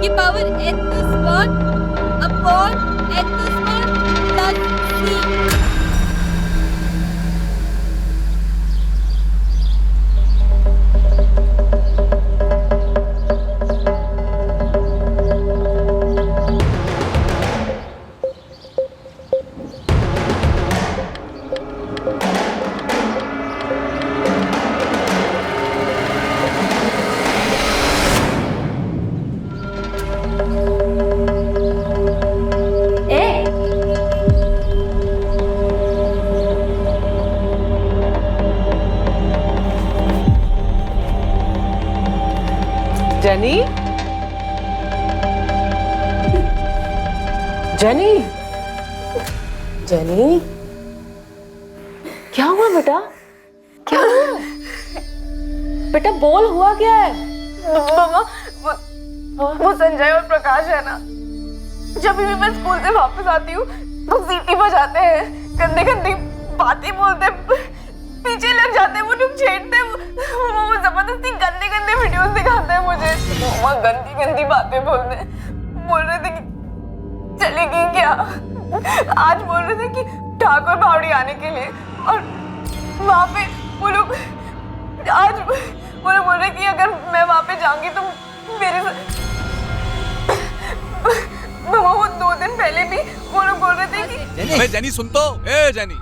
की power h square upon h square plus c। Jenny, jenny, jenny, क्या हुआ बेटा? क्या हुआ? बेटा बोल, हुआ क्या है? मामा, वो संजय और प्रकाश है ना, जब भी मैं स्कूल से वापस आती हूँ तो सीटी बजाते हैं, गंदी गंदी बातें बोलते, पीछे लग जाते हैं, वो लोग छेड़ते हैं, वो जबरदस्ती गंदे गंदे वीडियोस दिखाते हैं मुझे। वो गंदी गंदी बातें बोल रहे थे कि चली गई क्या, आज बोल रहे थे कि ठाकुर बावड़ी आने के लिए, और वहाँ पे वो लोग आज वो लोग बोल रहे कि अगर मैं वहाँ पे जाऊंगी तो मेरे मामा, वो 2 दिन पहले भी वो लोग बोल रहे थे कि जेनी सुन तो, ए जेनी,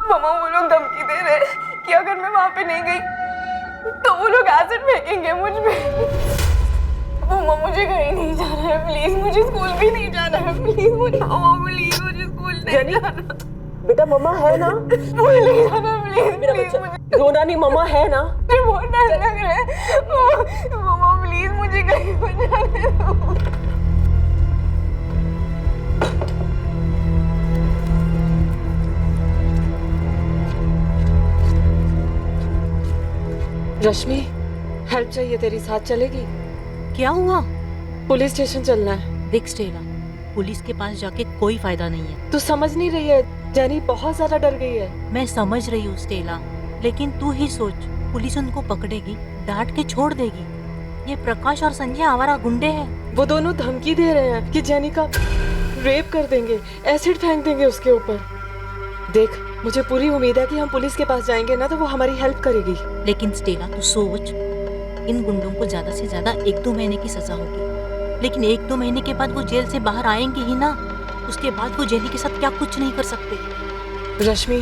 मामा वो लोग धमकी दे रहे कि अगर मैं वहाँ पे नहीं गई तो वो लोग एसिड फेंकेंगे मुझ पे। मामा मुझे कहीं नहीं जाना है, प्लीज मुझे स्कूल भी नहीं जाना है, प्लीज मुझे स्कूल नहीं जाना। बेटा मम्मा है ना? स्कूल नहीं जाना, प्लीज मेरा प्लीज बच्चा, मुझे रोना नहीं, मम्मा है ना? बहुत डर लग रहा है। मामा प्लीज मुझे कहीं पर जाने दो। रश्मि, हेल्प चाहिए तेरी, साथ चलेगी? क्या हुआ? पुलिस स्टेशन चलना है। देख स्टेला, पुलिस के पास जाके कोई फायदा नहीं है। तू समझ नहीं रही है, जेनी बहुत ज्यादा डर गई है। मैं समझ रही हूँ स्टेला, लेकिन तू ही सोच, पुलिस उनको पकड़ेगी, डांट के छोड़ देगी। ये प्रकाश और संजय आवारा गुंडे हैं। वो दोनों धमकी दे रहे हैं कि जेनी का रेप कर देंगे, एसिड फेंक देंगे उसके ऊपर। देख, मुझे पूरी उम्मीद है कि हम पुलिस के पास जाएंगे ना तो वो हमारी हेल्प करेगी। लेकिन स्टेला तू सोच, इन गुंडों को ज्यादा से ज्यादा 1-2 महीने की सजा होगी, लेकिन 1-2 महीने के बाद वो जेल से बाहर आएंगे ही ना। उसके बाद वो जेली के साथ क्या कुछ नहीं कर सकते। रश्मि,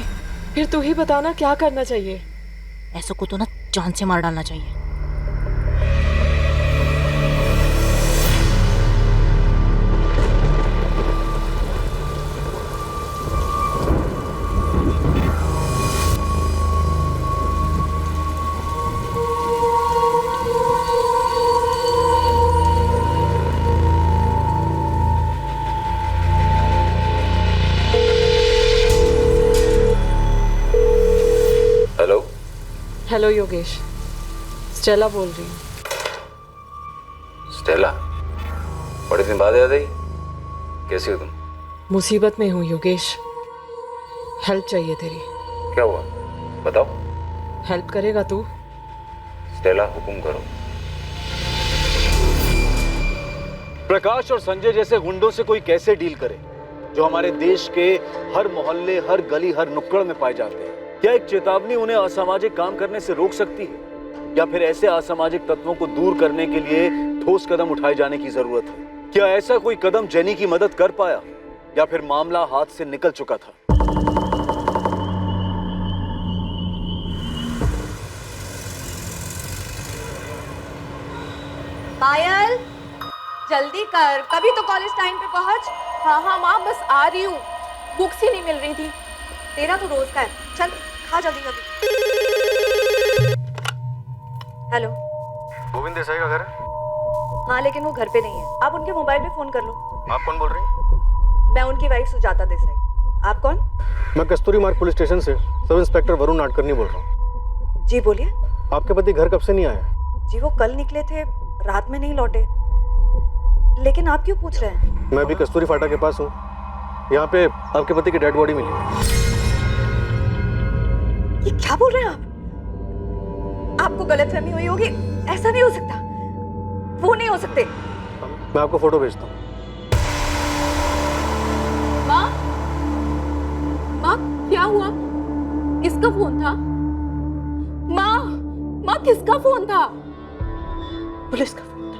फिर तू ही बताना क्या करना चाहिए। ऐसो को तो ना जान से मार डालना चाहिए। हेलो योगेश, स्टेला बोल रही हूँ। स्टेला, बड़े दिन बाद याद आई, कैसी हो तुम? मुसीबत में हूँ योगेश, हेल्प चाहिए तेरी। क्या हुआ बताओ। हेल्प करेगा तू? स्टेला हुक्म करो। प्रकाश और संजय जैसे गुंडों से कोई कैसे डील करे, जो हमारे देश के हर मोहल्ले, हर गली, हर नुक्कड़ में पाए जाते हैं? क्या एक चेतावनी उन्हें असामाजिक काम करने से रोक सकती है, या फिर ऐसे असामाजिक तत्वों को दूर करने के लिए ठोस कदम उठाए जाने की जरूरत है? क्या ऐसा कोई कदम जेनी की मदद कर पाया, या फिर मामला हाथ से निकल चुका था? पायल, जल्दी कर, कभी तो कॉलेज टाइम पे पहुंच। हाँ हाँ माँ, बस आ रही हूँ, बुक्स ही नहीं मिल रही थी। तेरा तो रोज का है, चल खा जल्दी जल्दी। हेलो, गोविंद देसाई का घर है? हाँ लेकिन वो घर पे नहीं है, आप उनके मोबाइल पे फोन कर लो। आप कौन बोल रही हैं? मैं उनकी वाइफ सुजाता देसाई। आप कौन? मैं कस्तूरी मार्ग पुलिस स्टेशन से सब इंस्पेक्टर वरुण नाडकर्णी बोल रहा हूँ। जी बोलिए। आपके पति घर कब से नहीं आए? जी वो कल निकले थे, रात में नहीं लौटे। लेकिन आप क्यों पूछ रहे हैं? मैं भी कस्तूरी फाटा के पास हूँ, यहाँ पे आपके पति की डेड बॉडी मिली है। ये क्या बोल रहे हैं आप? आपको गलतफहमी हुई होगी, ऐसा नहीं हो सकता, वो नहीं हो सकते। मैं आपको फोटो भेजता हूँ। माँ, माँ क्या हुआ? किसका फोन था? माँ किसका फोन था? पुलिस का फोन था।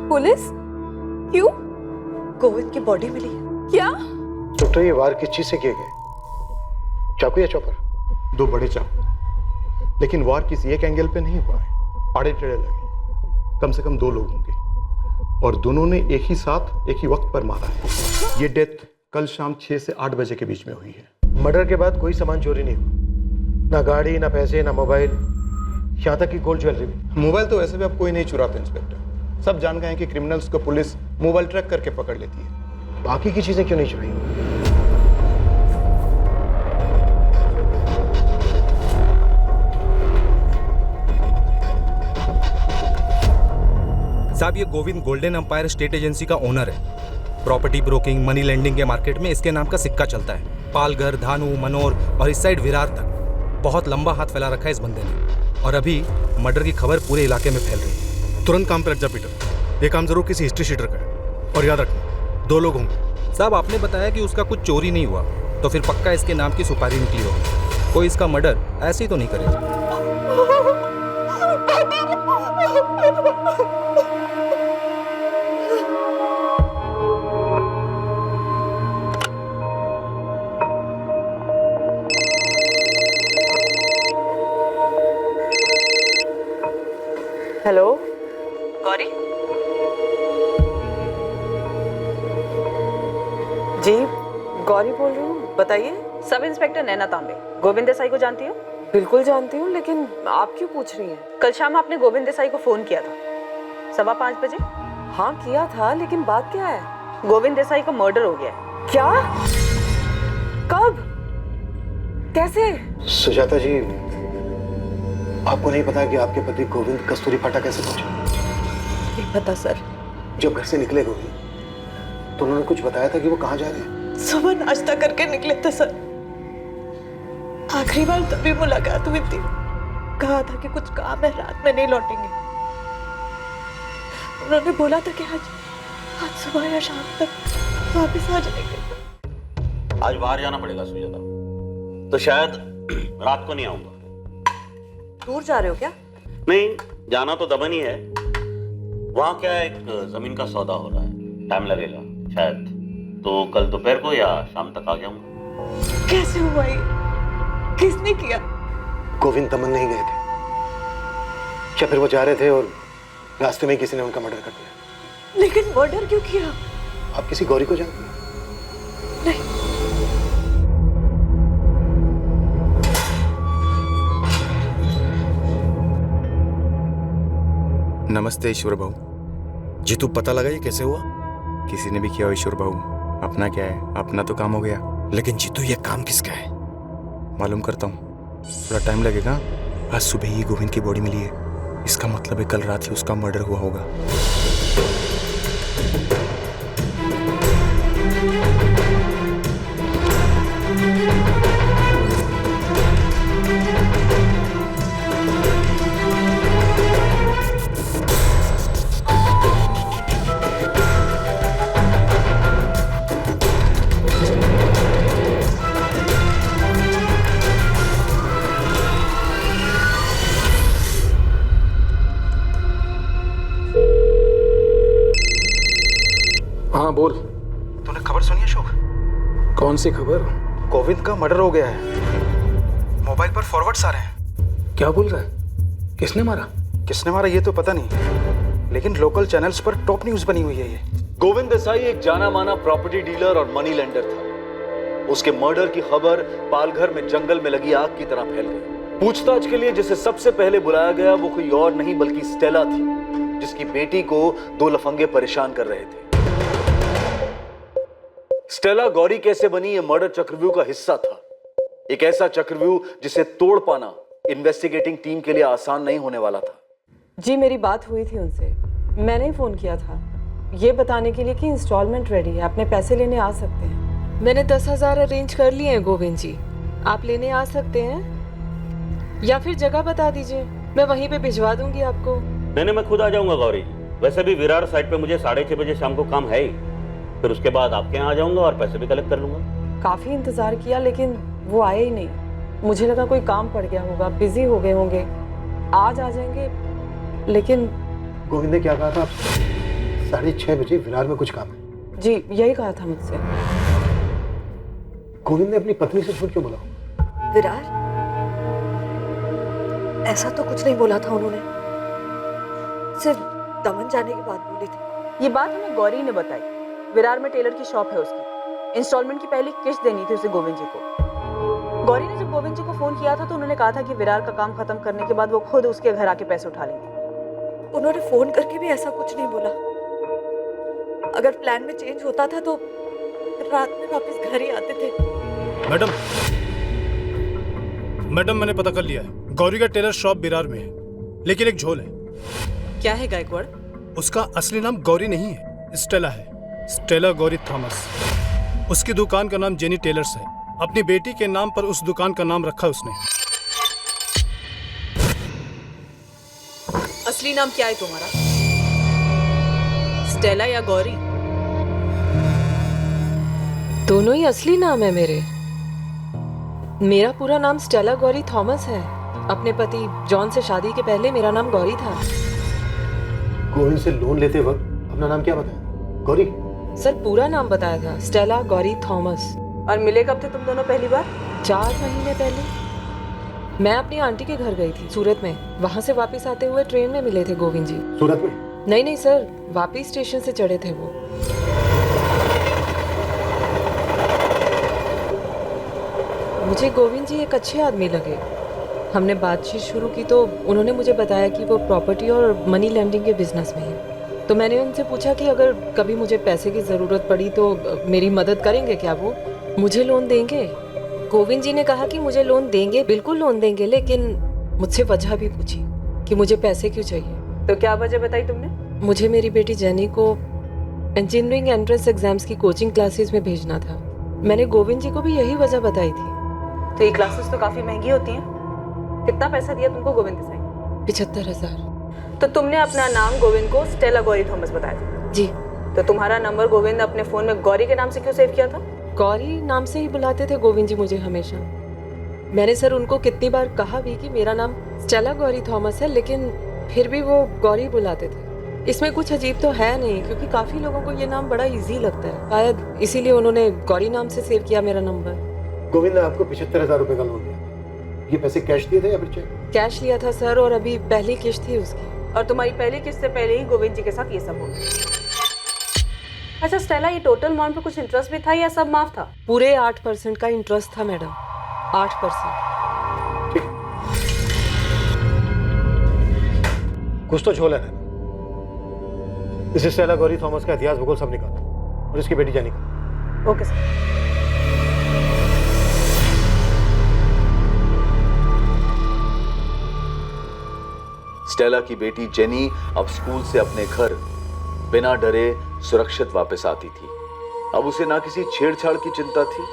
पुलिस? क्यों? गोविंद की बॉडी मिली है। क्या? डॉक्टर, ये वार किस चीज से किए गए? चाकू या चॉपर? दो बड़े चाकू, लेकिन वार किसी एक एंगल पे नहीं हुआ है, आड़े टेढ़े लगे। कम से कम 2 लोग होंगे और दोनों ने एक ही साथ एक ही वक्त पर मारा है। ये डेथ कल शाम 6 से 8 बजे के बीच में हुई है। मर्डर के बाद कोई सामान चोरी नहीं हुआ, ना गाड़ी, ना पैसे, ना मोबाइल, यहाँ तक कि गोल्ड ज्वेलरी भी। मोबाइल तो वैसे भी अब कोई नहीं चुराता इंस्पेक्टर। सब जान गए हैं कि क्रिमिनल्स को पुलिस मोबाइल ट्रैक करके पकड़ लेती है। बाकी की चीजें क्यों नहीं चुराई? साहब, ये Govind golden empire state agency का ओनर है। प्रॉपर्टी ब्रोकिंग, मनी लेंडिंग के मार्केट में इसके नाम का सिक्का चलता है। पालघर, धानु, मनोर और इस साइड विरार तक बहुत लंबा हाथ फैला रखा है इस बंदे ने। और अभी मर्डर की खबर पूरे इलाके में फैल रही है। तुरंत काम पे लग जा पीटर। ये काम जरूर किसी हिस्ट्री शीटर का है। और याद रखना, 2 लोग होंगे। साहब, आपने बताया कि उसका कुछ चोरी नहीं हुआ, तो फिर पक्का इसके नाम की सुपारी निकली होगी। कोई इसका मर्डर ऐसे ही तो नहीं करेगा। हेलो गौरी जी, गौरी बोल रही हूँ, बताइए। सब इंस्पेक्टर नैना तांबे, गोविंद देसाई को जानती हो? बिल्कुल जानती हूँ, लेकिन आप क्यों पूछ रही हैं? कल शाम आपने गोविंद देसाई को फोन किया था 5:15 बजे। हाँ किया था, लेकिन बात क्या है? गोविंद देसाई को मर्डर हो गया है। क्या? कब? कैसे? सुजाता जी, आपको नहीं पता कि आपके पति गोविंद कस्तूरी फाटा कैसे पहुंचे? नहीं पता सर। जब घर से निकले गोविंद, तो उन्होंने कुछ बताया था कि वो कहाँ जा रहे हैं? सुबह नाश्ता करके निकले थे सर। आखिरी बार तभी मुलाकात हुई थी। कहा था कि कुछ काम है, रात में नहीं लौटेंगे। उन्होंने बोला था कि आज सुबह या शाम तक वापस आ जाएंगे। आज बाहर जाना पड़ेगा सुजाता, तो शायद रात को नहीं आऊंगा। दूर जा रहे हो क्या? नहीं, जाना तो दमन ही है। वहां क्या है, एक जमीन का सौदा हो रहा है, टाइम लगेगा शायद, तो कल दोपहर को या शाम तक आ जाऊंगा। कैसे हुआ ये? किसने किया? गोविंद दमन नहीं गए थे, क्या फिर वो जा रहे थे और रास्ते में किसी ने उनका मर्डर कर दिया? लेकिन मर्डर क्यों किया? आप किसी गौरी को जानते हैं? नहीं। नमस्ते ईश्वर भाऊ जी। तू पता लगा ये कैसे हुआ? किसी ने भी किया हो ईश्वर भाऊ, अपना क्या है, अपना तो काम हो गया। लेकिन जीतू, ये काम किसका है? मालूम करता हूँ, थोड़ा टाइम लगेगा। आज सुबह ही गोविंद की बॉडी मिली है, इसका मतलब है कल रात ही उसका मर्डर हुआ होगा। हाँ बोल। तूने खबर सुनी अशोक? कौन सी खबर? गोविंद का मर्डर हो गया है। मोबाइल पर फॉरवर्ड्स आ रहे हैं। क्या बोल रहा है? किसने मारा? किसने मारा ये तो पता नहीं, लेकिन लोकल चैनल्स पर टॉप न्यूज बनी हुई है ये। गोविंद देसाई एक जाना माना प्रॉपर्टी डीलर और मनी लेंडर था। उसके मर्डर की खबर पालघर में जंगल में लगी आग की तरह फैल गई। पूछताछ के लिए जिसे सबसे पहले बुलाया गया वो कोई और नहीं बल्कि स्टेला थी, जिसकी बेटी को 2 लफंगे परेशान कर रहे थे। स्टेला गौरी कैसे बनी ये मर्डर चक्रव्यूह का हिस्सा था। एक ऐसा चक्रव्यूह जिसे तोड़ पाना इन्वेस्टिगेटिंग टीम के लिए आसान नहीं होने वाला था। जी, मेरी बात हुई थी उनसे। मैंने ही फोन किया था ये बताने के लिए कि इंस्टॉलमेंट रेडी है, अपने पैसे लेने आ सकते हैं। मैंने 10,000 अरेंज कर लिए हैं गोविंद जी, आप लेने आ सकते हैं या फिर जगह बता दीजिए, मैं वहीं पे भिजवा दूंगी आपको। नहीं, मैं खुद आ जाऊंगा गौरी। वैसे भी विरार साइड पे मुझे 6:30 बजे शाम को काम है ही। फिर उसके बाद आपके यहाँ आ जाऊंगा और पैसे भी कलेक्ट कर लूंगा। काफी इंतजार किया लेकिन वो आए ही नहीं। मुझे लगा कोई काम पड़ गया होगा, बिजी हो गए होंगे, आज आ जाएंगे, लेकिन गोविंद ने क्या कहा था आपसे? 6:30 बजे विरार में कुछ काम है। जी यही कहा था मुझसे। गोविंद ने अपनी पत्नी से झूठ क्यों बोला? विरार? ऐसा तो कुछ नहीं बोला था उन्होंने, सिर्फ दमन जाने की बात बोली थी। ये बात हमें गौरी ने बताई। विरार में टेलर की शॉप है उसकी, इंस्टॉलमेंट की पहली किस्त देनी थी उसे गोविंद जी को। गौरी ने जब गोविंद जी को फोन किया था तो उन्होंने कहा था कि विरार का काम खत्म करने के बाद वो खुद उसके घर आके पैसे उठा लेंगे। उन्होंने फोन करके भी ऐसा कुछ नहीं बोला। अगर प्लान में चेंज होता था तो रात में वापस घर ही आते थे। मैडम मैंने पता कर लिया है। गौरी का टेलर शॉप विरार में है, लेकिन एक झोल है। क्या है गायकवाड़? उसका असली नाम गौरी नहीं है, स्टेला है। Stella Gauri Thomas. उसकी दुकान का नाम जेनी टेलर्स है। अपनी बेटी के नाम पर उस दुकान का नाम रखा उसने। असली नाम क्या है तुम्हारा? स्टेला या गौरी? दोनों ही असली नाम है मेरे। मेरा पूरा नाम स्टेला गौरी थॉमस है। अपने पति जॉन से शादी के पहले मेरा नाम गौरी था। गोविंद से लोन लेते वक्त अपना नाम क्या बताया? गौरी? सर पूरा नाम बताया था, स्टेला गौरी थॉमस। और मिले कब थे तुम दोनों पहली बार? 4 महीने पहले। मैं अपनी आंटी के घर गई थी सूरत में। वहां से वापस आते हुए ट्रेन में मिले थे गोविंद जी। सूरत में? नहीं सर, वापी स्टेशन से चढ़े थे वो। मुझे गोविंद जी एक अच्छे आदमी लगे। हमने बातचीत शुरू की तो उन्होंने मुझे बताया कि वो प्रॉपर्टी और मनी लैंडिंग के बिजनेस में है। तो मैंने उनसे पूछा कि अगर कभी मुझे पैसे की ज़रूरत पड़ी तो मेरी मदद करेंगे क्या? वो मुझे लोन देंगे? गोविंद जी ने कहा कि मुझे लोन देंगे, बिल्कुल लोन देंगे, लेकिन मुझसे वजह भी पूछी कि मुझे पैसे क्यों चाहिए। तो क्या वजह बताई तुमने? मुझे मेरी बेटी जेनी को इंजीनियरिंग एंट्रेंस एग्जाम्स की कोचिंग क्लासेस में भेजना था। मैंने गोविंद जी को भी यही वजह बताई थी। तो ये क्लासेस तो काफी महंगी होती हैं। कितना पैसा दिया तुमको गोविंद देसाई? 75,000। तो तुमने अपना नाम गोविंद को स्टेला गौरी थॉमस बताया था? जी। तो तुम्हारा नंबर गोविंद ने अपने फोन में गौरी के नाम से क्यों सेव किया था? गौरी नाम से ही बुलाते थे गोविंद जी मुझे हमेशा। मैंने सर उनको कितनी बार कहा भी कि मेरा नाम स्टेला गौरी थॉमस है, लेकिन फिर भी वो गौरी बुलाते थे। इसमें कुछ अजीब तो है नहीं, क्योंकि काफी लोगों को ये नाम बड़ा इजी लगता है। शायद इसीलिए उन्होंने गौरी नाम से सेव किया मेरा नंबर। गोविंद ने आपको 75,000 रुपए का लोन दिया। ये पैसे कैश दिए थे या फिर चेक? कैश लिया था सर, और अभी पहली किस्त थी उसकी। और तुम्हारी पहली किस्त से पहले ही गोविंद जी के साथ ये सब हो गया। अच्छा स्टेला, ये टोटल अमाउंट पे कुछ इंटरेस्ट भी था या सब माफ था? पूरे 8% का इंटरेस्ट था मैडम, 8%। कुछ तो झोल है ना। इस स्टेला गौरी थॉमस का इतिहास भूगोल सब निकालो और इसकी बेटी जेनी का। Okay sir. स्टेला की बेटी जेनी अब स्कूल से अपने घर बिना डरे सुरक्षित वापस आती थी। अब उसे ना किसी छेड़छाड़ की चिंता थी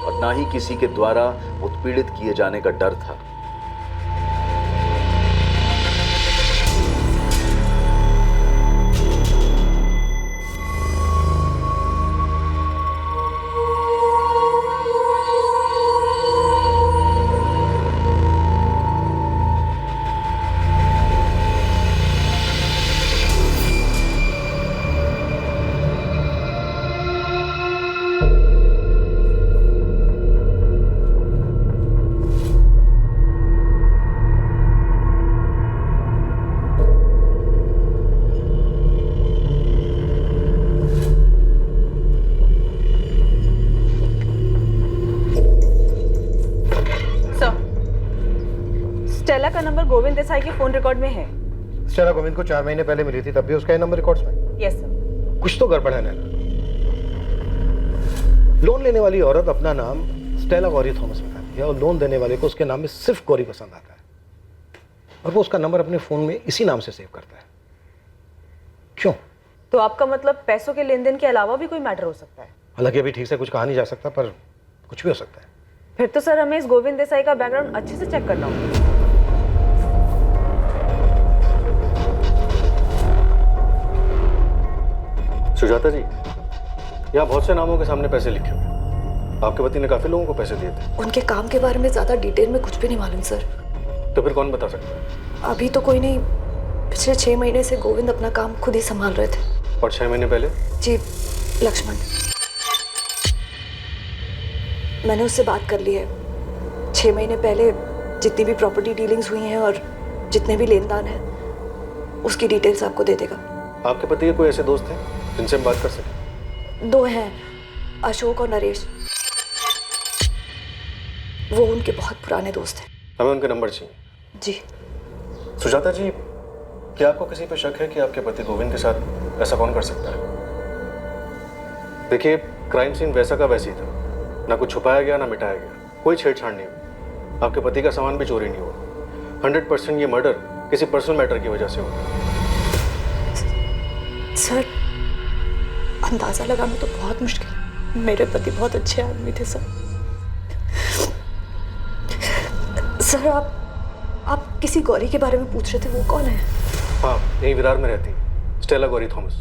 और ना ही किसी के द्वारा उत्पीड़ित किए जाने का डर था। स्टेला का नंबर गोविंद देसाई के फोन रिकॉर्ड में है। स्टेला गोविंद को 4 महीने पहले मिली थी, तब भी उसका ये नंबर रिकॉर्ड्स में। Yes sir. कुछ तो गड़बड़ है नैना। लोन लेने वाली औरत अपना नाम स्टेला गौरी थॉमस बताती है और लोन देने वाले को उसके नाम में सिर्फ गौरी पसंद आता है, और वो उसका नंबर अपने फोन में इसी नाम से सेव करता है। क्यों? तो आपका मतलब पैसों के लेन देन के अलावा भी कोई मैटर हो सकता है? हालांकि अभी ठीक से कुछ कहा नहीं जा सकता, पर कुछ भी हो सकता है। फिर तो सर हमें इस गोविंद देसाई का बैकग्राउंड अच्छे से चेक करना होगा। सुजाता जी, यहाँ बहुत से नामों के सामने पैसे लिखे हुए हैं। आपके पति ने काफी लोगों को पैसे दिए थे। उनके काम के बारे में ज्यादा डिटेल में कुछ भी नहीं मालूम सर। तो फिर कौन बता सकता है? अभी तो कोई नहीं। पिछले 6 महीने से गोविंद अपना काम खुद ही संभाल रहे थे। और 6 महीने पहले? जी, लक्ष्मण। मैंने उससे बात कर ली है। 6 महीने पहले जितनी भी प्रॉपर्टी डीलिंग्स हुई हैं और जितने भी लेन देन हैं, उसकी डिटेल्स आपको दे देगा। आपके पति के कोई ऐसे दोस्त हैं जिनसे हम बात कर सकें? 2 हैं, अशोक और नरेश। वो उनके बहुत पुराने दोस्त हैं। हमें उनके नंबर चाहिए। जी। सुजाता जी, क्या आपको किसी पे शक है कि आपके पति गोविंद के साथ ऐसा कौन कर सकता है? देखिए, क्राइम सीन वैसा का वैसे ही था। ना कुछ छुपाया गया ना मिटाया गया, कोई छेड़छाड़ नहीं हुई। आपके पति का सामान भी चोरी नहीं हुआ। 100% ये मर्डर किसी पर्सनल मैटर की वजह से हुआ। सर, अंदाजा लगाना तो बहुत मुश्किल। मेरे पति बहुत अच्छे आदमी थे सर। सर, आप किसी गौरी के बारे में पूछ रहे थे, वो कौन है? हाँ, यही विरार में रहती है, स्टेला गौरी थॉमस।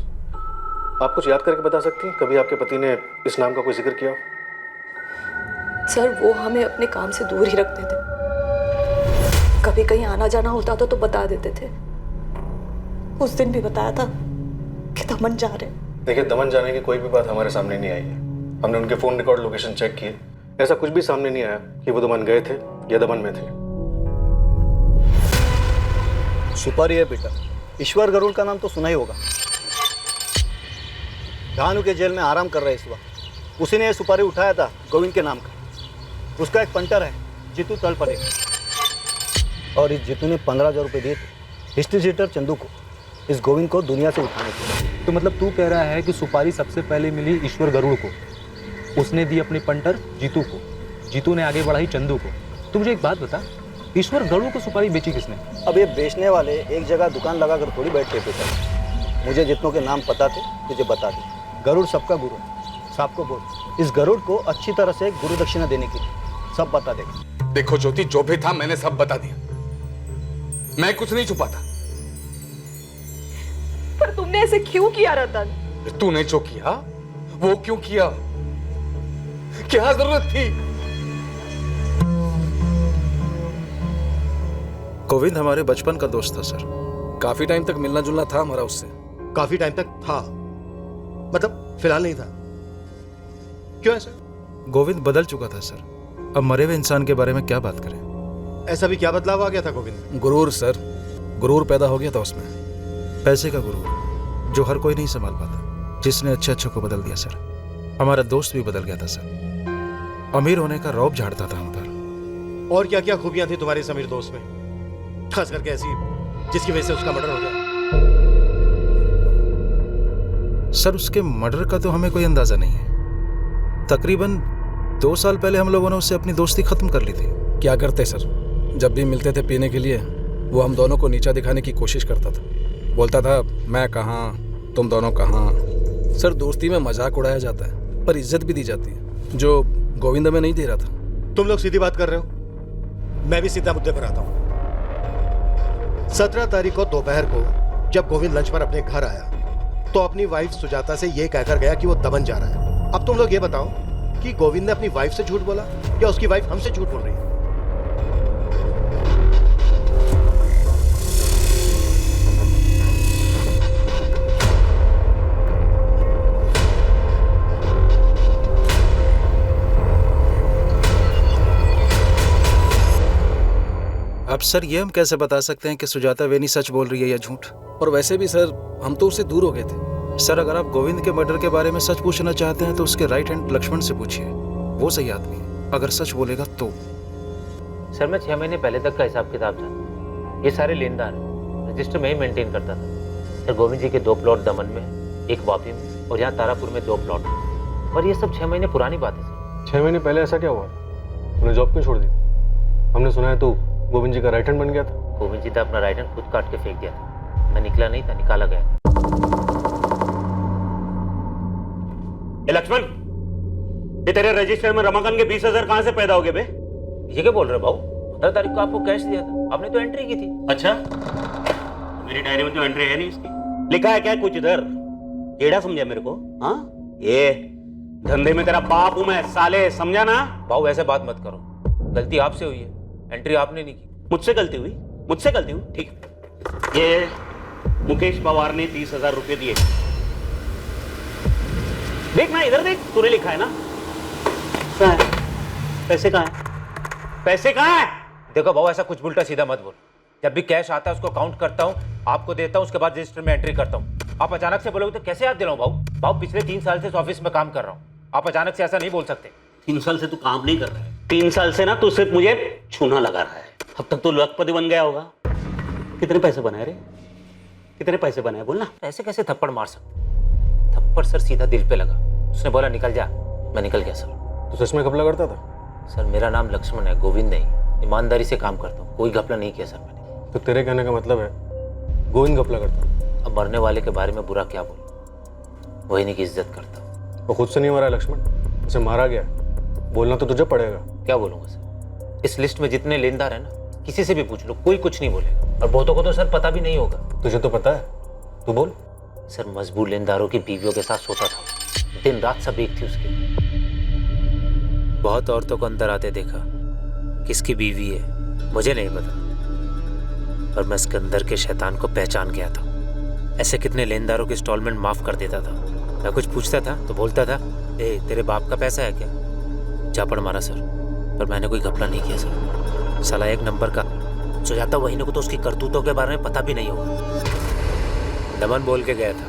आप कुछ याद करके बता सकती हैं कभी आपके पति ने इस नाम का कोई जिक्र किया? सर, वो हमें अपने काम से दूर ही रखते थे। कभी कहीं आना जाना होता था तो बता देते थे। उस दिन भी बताया था कि दमन जा रहे। देखिए, दमन जाने की कोई भी बात हमारे सामने नहीं आई है। हमने उनके फोन रिकॉर्ड लोकेशन चेक किए, ऐसा कुछ भी सामने नहीं आया कि वो दमन गए थे या दमन में थे। सुपारी है बेटा, ईश्वर गरुड़ का नाम तो सुना ही होगा। धानु के जेल में आराम कर रहा है इस वक्त। उसी ने ये सुपारी उठाया था गोविंद के नाम का। उसका एक पंटर है जीतू तलपड़े, और इस जीतू ने 15,000 रुपये दिए थे हिस्ट्री शीटर चंदू को इस गोविंद को दुनिया से उठाने के। तो मतलब तू कह रहा है कि सुपारी सबसे पहले मिली ईश्वर गरुड़ को, उसने दी अपने पंटर जीतू को, जीतू ने आगे बढ़ाई चंदू को। तू मुझे एक बात बता, ईश्वर गरुड़ को सुपारी बेची किसने? अब ये बेचने वाले एक जगह दुकान लगा कर थोड़ी बैठते थे सर। मुझे जितनों के नाम पता थे तुझे बता दे। गरुड़ सबका गुरु, साहब को बोल इस गरुड़ को अच्छी तरह से गुरु दक्षिणा देने की, सब बता देगा। देखो ज्योति, जो भी था मैंने सब बता दिया। मैं कुछ नहीं छुपाता। पर तुमने ऐसे क्यों किया रतन? तूने जो किया वो क्यों किया? क्या जरूरत थी? गोविंद हमारे बचपन का दोस्त था सर। काफी टाइम तक मिलना जुलना था हमारा उससे। काफी टाइम तक था, मतलब फिलहाल नहीं था। क्यों ऐसा? गोविंद बदल चुका था सर। अब मरे हुए इंसान के बारे में क्या बात करें? ऐसा भी क्या बदलाव आ गया था गोविंद? गुरूर सर, गुरूर पैदा हो गया था उसमें। पैसे का गुरूर जो हर कोई नहीं संभाल पाता, जिसने अच्छे अच्छे को बदल दिया सर। हमारा दोस्त भी बदल गया था सर। अमीर होने का रौब झाड़ता था हम पर। और क्या क्या खूबियां थी तुम्हारे इस अमीर दोस्त में, खास करके ऐसी जिसकी वजह से उसका मर्डर हो गया? सर, उसके मर्डर का तो हमें कोई अंदाजा नहीं है। तकरीबन 2 साल पहले हम लोगों ने उससे अपनी दोस्ती खत्म कर ली थी। क्या करते सर, जब भी मिलते थे पीने के लिए वो हम दोनों को नीचा दिखाने की कोशिश करता था। बोलता था मैं कहाँ, तुम दोनों कहाँ। सर, दोस्ती में मजाक उड़ाया जाता है पर इज्जत भी दी जाती है, जो गोविंद में नहीं दे रहा था। तुम लोग सीधी बात कर रहे हो, मैं भी सीधा मुद्दे पर आता हूँ। 17 तारीख को दोपहर को जब गोविंद लंच पर अपने घर आया तो अपनी वाइफ सुजाता से यह कहकर गया कि वो दमन जा रहा है। अब तुम लोग ये बताओ कि गोविंद ने अपनी वाइफ से झूठ बोला या उसकी वाइफ हमसे झूठ बोल रही है? अब सर, ये हम कैसे बता सकते हैं कि सुजाता वेनी सच बोल रही है या झूठ? और वैसे भी सर, हम तो उससे दूर हो गए थे। सर, अगर आप गोविंद के मर्डर के बारे में सच पूछना चाहते हैं तो उसके राइट हैंड लक्ष्मण से पूछिए, वो सही आदमी है। अगर सच बोलेगा तो। सर, मैं 6 महीने पहले तक का हिसाब किताब जानता। ये सारे लेनदार रजिस्टर में ही मेंटेन करता था। सर, गोविंद जी के 2 प्लॉट दमन में, एक वापी में और यहाँ तारापुर में 2 प्लॉट। और ये सब 6 महीने पुरानी बात है सर। 6 महीने पहले ऐसा क्या हुआ? उन्हें जॉब क्यों छोड़ दी? हमने सुना है तू गोविंद जी का राइट हैंड बन गया था। गोविंद जी ने अपना राइट हैंड खुद काट के फेंक दिया था। मैं निकला नहीं था, निकाला गया। लक्ष्मण, ये तेरे रजिस्टर में रमाकांत के 20,000 कहां से पैदा हो गए बे? ये क्या बोल रहे भाऊ? 15 तारीख को आपको कैश दिया था, आपने तो एंट्री की थी। अच्छा, मेरी डायरी में तो एंट्री है नहीं इसकी। लिखा है क्या कुछ इधर? टेढ़ा समझा मेरे को? हाँ, ये धंधे में तेरा बाप हूं मैं साले, समझा ना? भाऊ ऐसे बात मत करो, गलती आपसे हुई है, एंट्री आपने नहीं की। मुझसे गलती हुई? मुझसे गलती हुई? ठीक। ये मुकेश पवार ने 30,000 रुपए दिए। देख ना, इधर देख, तूने लिखा है ना? कहाँ है पैसे? कहाँ है पैसे? कहाँ है? देखो भाऊ, ऐसा कुछ उल्टा सीधा मत बोल। जब भी कैश आता है उसको काउंट करता हूँ, आपको देता हूँ, उसके बाद रजिस्टर में एंट्री करता हूँ। आप अचानक से बोलोगे तो कैसे याद दिलाऊं भाऊ? भाऊ पिछले 3 साल से इस ऑफिस में काम कर रहा हूँ, आप अचानक से ऐसा नहीं बोल सकते। 3 साल से तू काम नहीं कर रहा है। 3 साल से ना तू सिर्फ मुझे छूना लगा रहा है। अब तक तो लखपति बन गया होगा। कितने पैसे बनाए रे? कितने पैसे बनाए बोलना? ऐसे कैसे थप्पड़ मार सकते? थप्पड़ सर सीधा दिल पे लगा। उसने बोला निकल जा, मैं निकल गया सर। तो सच में घपला करता था? सर मेरा नाम लक्ष्मण है, गोविंद नहीं। ईमानदारी से काम करता हूँ, कोई घपला नहीं किया सर मैंने। तो तेरे कहने का मतलब है गोविंद घपला करता? अब मरने वाले के बारे में बुरा क्या बोलूं, वही नहीं की इज्जत करता। वो खुद से नहीं मरा लक्ष्मण, उसे मारा गया। बोलना तो तुझे पड़ेगा। क्या बोलूंगा सर? इस लिस्ट में जितने लेनदार है ना, किसी से भी पूछ लो, कोई कुछ नहीं बोलेगा। और बहुतों को तो सर पता भी नहीं होगा। तुझे तो पता है, तू बोल। सर मजबूर लेनदारों की बीवियों के साथ सोता था, दिन रात सब एक थी उसकी। बहुत औरतों को अंदर आते देखा, किसकी बीवी है मुझे नहीं पता, पर मैं सिकंदर के शैतान को पहचान गया था। ऐसे कितने लेनदारों की इंस्टॉलमेंट माफ कर देता था। मैं कुछ पूछता था तो बोलता था, ए तेरे बाप का पैसा है क्या? झापड़ मारा सर, पर मैंने कोई घपला नहीं किया सर। साला एक नंबर का सुजाता वहीने को तो उसकी करतूतों के बारे में पता भी नहीं होगा। दमन बोल के गया था,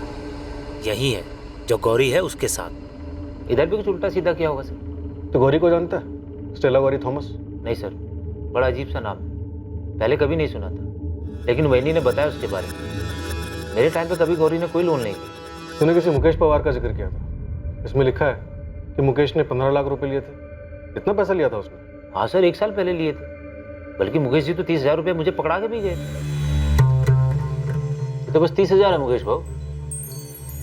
यही है जो गौरी है उसके साथ। इधर भी कुछ उल्टा सीधा किया होगा सर। तो गौरी को जानता है? Stella Gauri Thomas? नहीं सर, बड़ा अजीब सा नाम है, पहले कभी नहीं सुना था, लेकिन वैनी ने बताया उसके बारे में। मेरे टाइम पे कभी गौरी ने कोई लोन नहीं किया। तूने किसी मुकेश पवार का जिक्र किया था, इसमें लिखा है कि मुकेश ने 15 लाख रुपए लिए थे। कितना पैसा लिया था उसने? हाँ सर, 1 साल पहले लिए थे, बल्कि मुकेश जी तो 30,000 रुपये मुझे पकड़ा के भी गए। तो बस 30,000 है मुकेश भाव,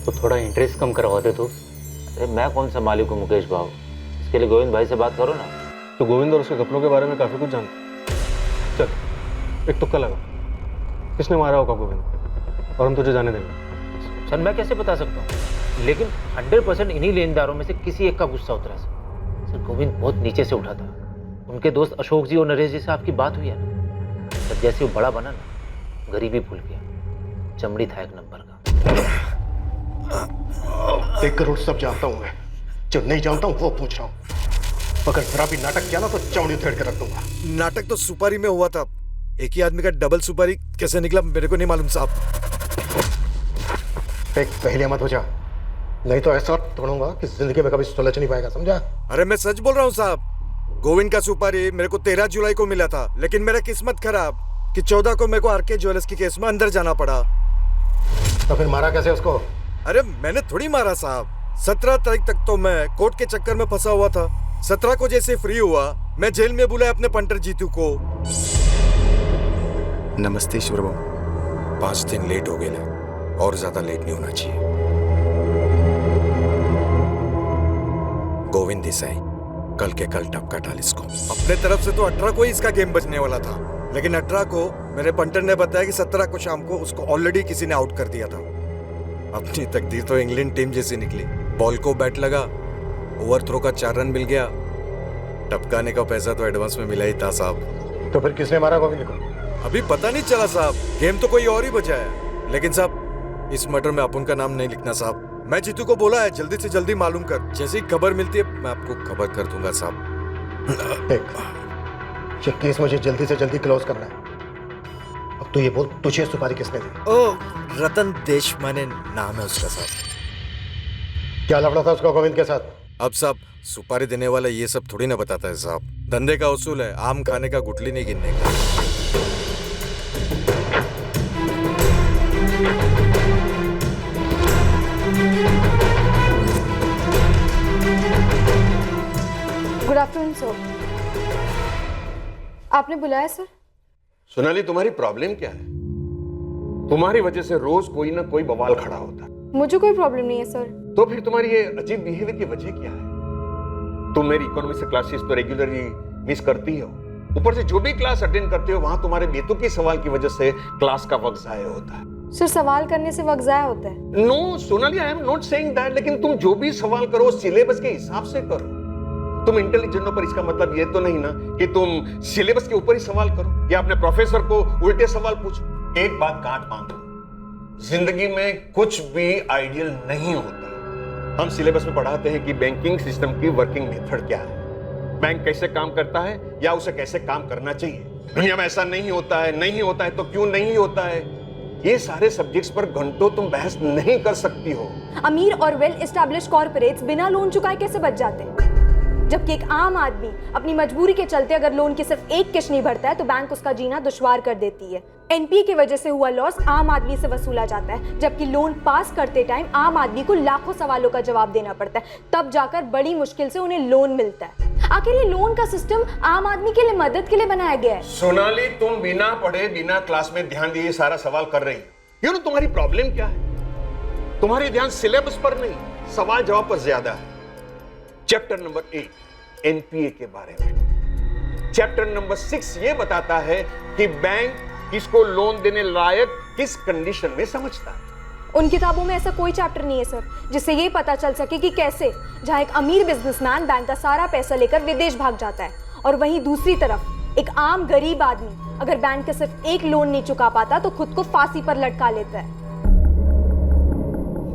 तो थोड़ा इंटरेस्ट कम करवा दे तो। अरे मैं कौन सा मालिक हूँ मुकेश भाव, इसके लिए गोविंद भाई से बात करो ना। तो गोविंद और उसके घपलों के बारे में काफी कुछ जानता। चल एक तुक्का लगा, किसने मारा होगा गोविंद, और हम तुझे जाने देंगे। सर मैं कैसे बता सकता हूँ, लेकिन 100% इन्हीं लेनदारों में से किसी एक का गुस्सा उतरा सर। गोविंद बहुत नीचे से उठा था। उनके दोस्त अशोक जी और नरेश जी से आपकी बात हुई है ना, सर जैसे वो बड़ा बना ना, गरीबी भूल गया, चमड़ी था 1 नंबर का। 1 करोड़ सब जानता हूं मैं, जो नहीं जानता हूं वो पूछ रहा हूं। अगर जरा भी नाटक किया ना तो चमड़ी उधेड़ के रख दूंगा। नाटक तो सुपारी में हुआ था, एक ही आदमी का डबल सुपारी कैसे निकला मेरे को नहीं मालूम साहब। एक पहले मत हो जा, नहीं तो ऐसा तोड़ूंगा कि जिंदगी में कभी सुलझ नहीं पाएगा, समझा? अरे मैं सच बोल रहा हूँ साहब, गोविंद का सुपारी मेरे को 13 जुलाई को मिला था, लेकिन मेरा किस्मत खराब कि 14 को मेरे को आरके ज्वेलर्स की केस में अंदर जाना पड़ा। तो फिर मारा कैसे उसको? अरे मैंने थोड़ी मारा साहब, 17 तारीख तक तो मैं कोर्ट के चक्कर में फंसा हुआ था। 17 को जैसे फ्री हुआ, मैं जेल में बुलाया अपने पंटर जीतू को। नमस्ते ईश्वर बाबू, 5 दिन लेट हो गए ना, और ज्यादा लेट नहीं होना चाहिए। गोविंद देसाई, कल के कल टपका डाल इसको। अपने तरफ से तो 18 को ही इसका गेम बचने वाला था, लेकिन 18 को मेरे पंटर ने बताया कि 17 को शाम को उसको ऑलरेडी किसी ने आउट कर दिया था। अपनी तकदीर तो इंग्लैंड टीम जैसी निकली। बॉल को बैट लगा, ओवरथ्रो का 4 रन मिल गया, टपकाने का पैसा तो एडवांस में मिला ही था साहब। तो फिर किसने मारा गोविंद को? अभी पता नहीं चला साहब, गेम तो कोई और ही बचा है। लेकिन साहब इस मर्डर में अपन का नाम नहीं लिखना साहब। मैं जीतू को बोला है जल्दी से जल्दी मालूम कर, जैसे ही खबर मिलती है मैं आपको खबर कर दूंगा साहब। ये केस मुझे जल्दी से जल्दी क्लोज करना है। अब तो ये बोल, तुझे सुपारी किसने दी? ओ रतन देशमाने नाम है उसका साहब। क्या लफड़ा था उसका गोविंद के साथ? अब साहब सुपारी देने वाला ये सब थोड़ी ना बताता है साहब, धंधे का उसूल है, आम खाने का गुठली नहीं गिनने का। Good afternoon sir. आपने बुलाया सर? सोनाली, तुम्हारी प्रॉब्लम क्या है? तुम्हारी वजह से रोज कोई ना कोई बवाल खड़ा होता है। मुझे कोई प्रॉब्लम नहीं है सर। तो फिर तुम्हारी ये अजीब बिहेवियर की वजह क्या है? तुम मेरी इकोनॉमी से क्लासेस तो रेगुलरली मिस करती हो, ऊपर से जो भी क्लास अटेंड करते हो वहां तुम्हारे बेतुकी सवाल की वजह से क्लास का वक्त जाया होता है। सर सवाल करने से वक्त जाया होता है। No Sonali, I am not saying that, लेकिन तुम जो भी सवाल करो सिलेबस के हिसाब से करो। तुम इंटेलिजेंट हो, पर इसका मतलब ये तो नहीं ना कि तुम सिलेबस के ऊपर ही सवाल करो या अपने प्रोफेसर को उल्टे सवाल पूछो। एक बात गांठ बांधो, जिंदगी में कुछ भी आइडियल नहीं होता। हम सिलेबस में पढ़ाते हैं कि बैंकिंग सिस्टम की वर्किंग मेथड क्या है, बैंक कैसे काम करता है या उसे कैसे काम करना चाहिए। दुनिया में ऐसा नहीं होता है, नहीं होता है तो क्यों नहीं होता है, ये सारे सब्जेक्ट्स पर घंटों तुम बहस नहीं कर सकती हो। अमीर और वेल एस्टैब्लिश्ड कॉर्पोरेट्स बिना लोन चुकाए कैसे बच जाते हैं, जबकि एक आम आदमी अपनी मजबूरी के चलते अगर लोन की सिर्फ एक किश्त नहीं भरता है तो बैंक उसका जीना दुश्वार कर देती है। एनपीए की वजह से हुआ लॉस आम आदमी से वसूला जाता है, जबकि लोन पास करते टाइम आम आदमी को लाखों सवालों का जवाब देना पड़ता है, तब जाकर बड़ी मुश्किल से उन्हें लोन मिलता है। आखिर ये लोन का सिस्टम आम आदमी के लिए मदद के लिए बनाया गया है। सोनाली, तुम बिना पढ़े बिना क्लास में ध्यान दिए सारा सवाल कर रही हो। यू नो तुम्हारी प्रॉब्लम क्या है? तुम्हारी ध्यान सिलेबस पर नहीं, सवाल जवाब पर ज्यादा है। चैप्टर नंबर 8 एनपीए के बारे में, चैप्टर नंबर 6 ये बताता है कि बैंक किसको लोन देने लायक किस कंडीशन में समझता है। उन किताबों में ऐसा कोई चैप्टर नहीं है सर जिससे ये पता चल सके कि कैसे, जहां एक अमीर बिजनेसमैन बैंक का सारा पैसा लेकर विदेश भाग जाता है और वहीं दूसरी तरफ एक आम गरीब आदमी अगर बैंक का सिर्फ एक लोन नहीं चुका पाता तो खुद को फांसी पर लटका लेता है।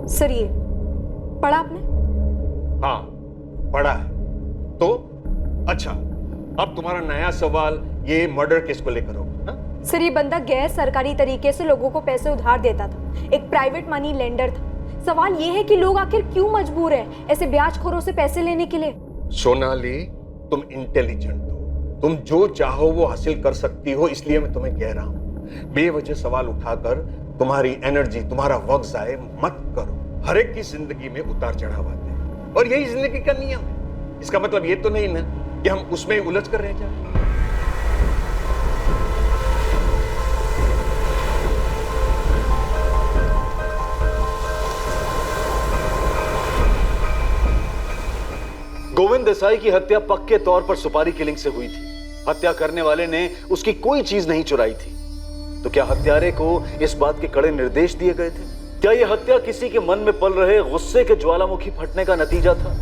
सर ये पढ़ा आपने? हाँ पढ़ा है। तो अच्छा, अब तुम्हारा नया सवाल ये मर्डर केस को लेकर होगा। सर ये बंदा गैर सरकारी तरीके से लोगों को पैसे उधार देता था, एक प्राइवेट मनी लेंडर था। सवाल ये है कि लोग आखिर क्यों मजबूर हैं ऐसे ब्याजखोरों से पैसे लेने के लिए। सोनाली, तुम इंटेलिजेंट हो, तुम जो चाहो वो हासिल कर सकती हो, इसलिए मैं तुम्हें कह रहा हूं बेवजह सवाल उठाकर तुम्हारी एनर्जी, तुम्हारा वक्त जाए मत करो। हर एक की जिंदगी में उतार चढ़ाव आते हैं और यही जिंदगी का नियम है। इसका मतलब ये तो नहीं ना कि हम उसमें उलझ कर रह जाए। गोविंद देसाई की हत्या पक्के तौर पर सुपारी किलिंग से हुई थी। हत्या करने वाले ने उसकी कोई चीज नहीं चुराई थी। तो क्या हत्यारे को इस बात के कड़े निर्देश दिए गए थे? क्या यह हत्या किसी के मन में पल रहे गुस्से के ज्वालामुखी फटने का नतीजा था,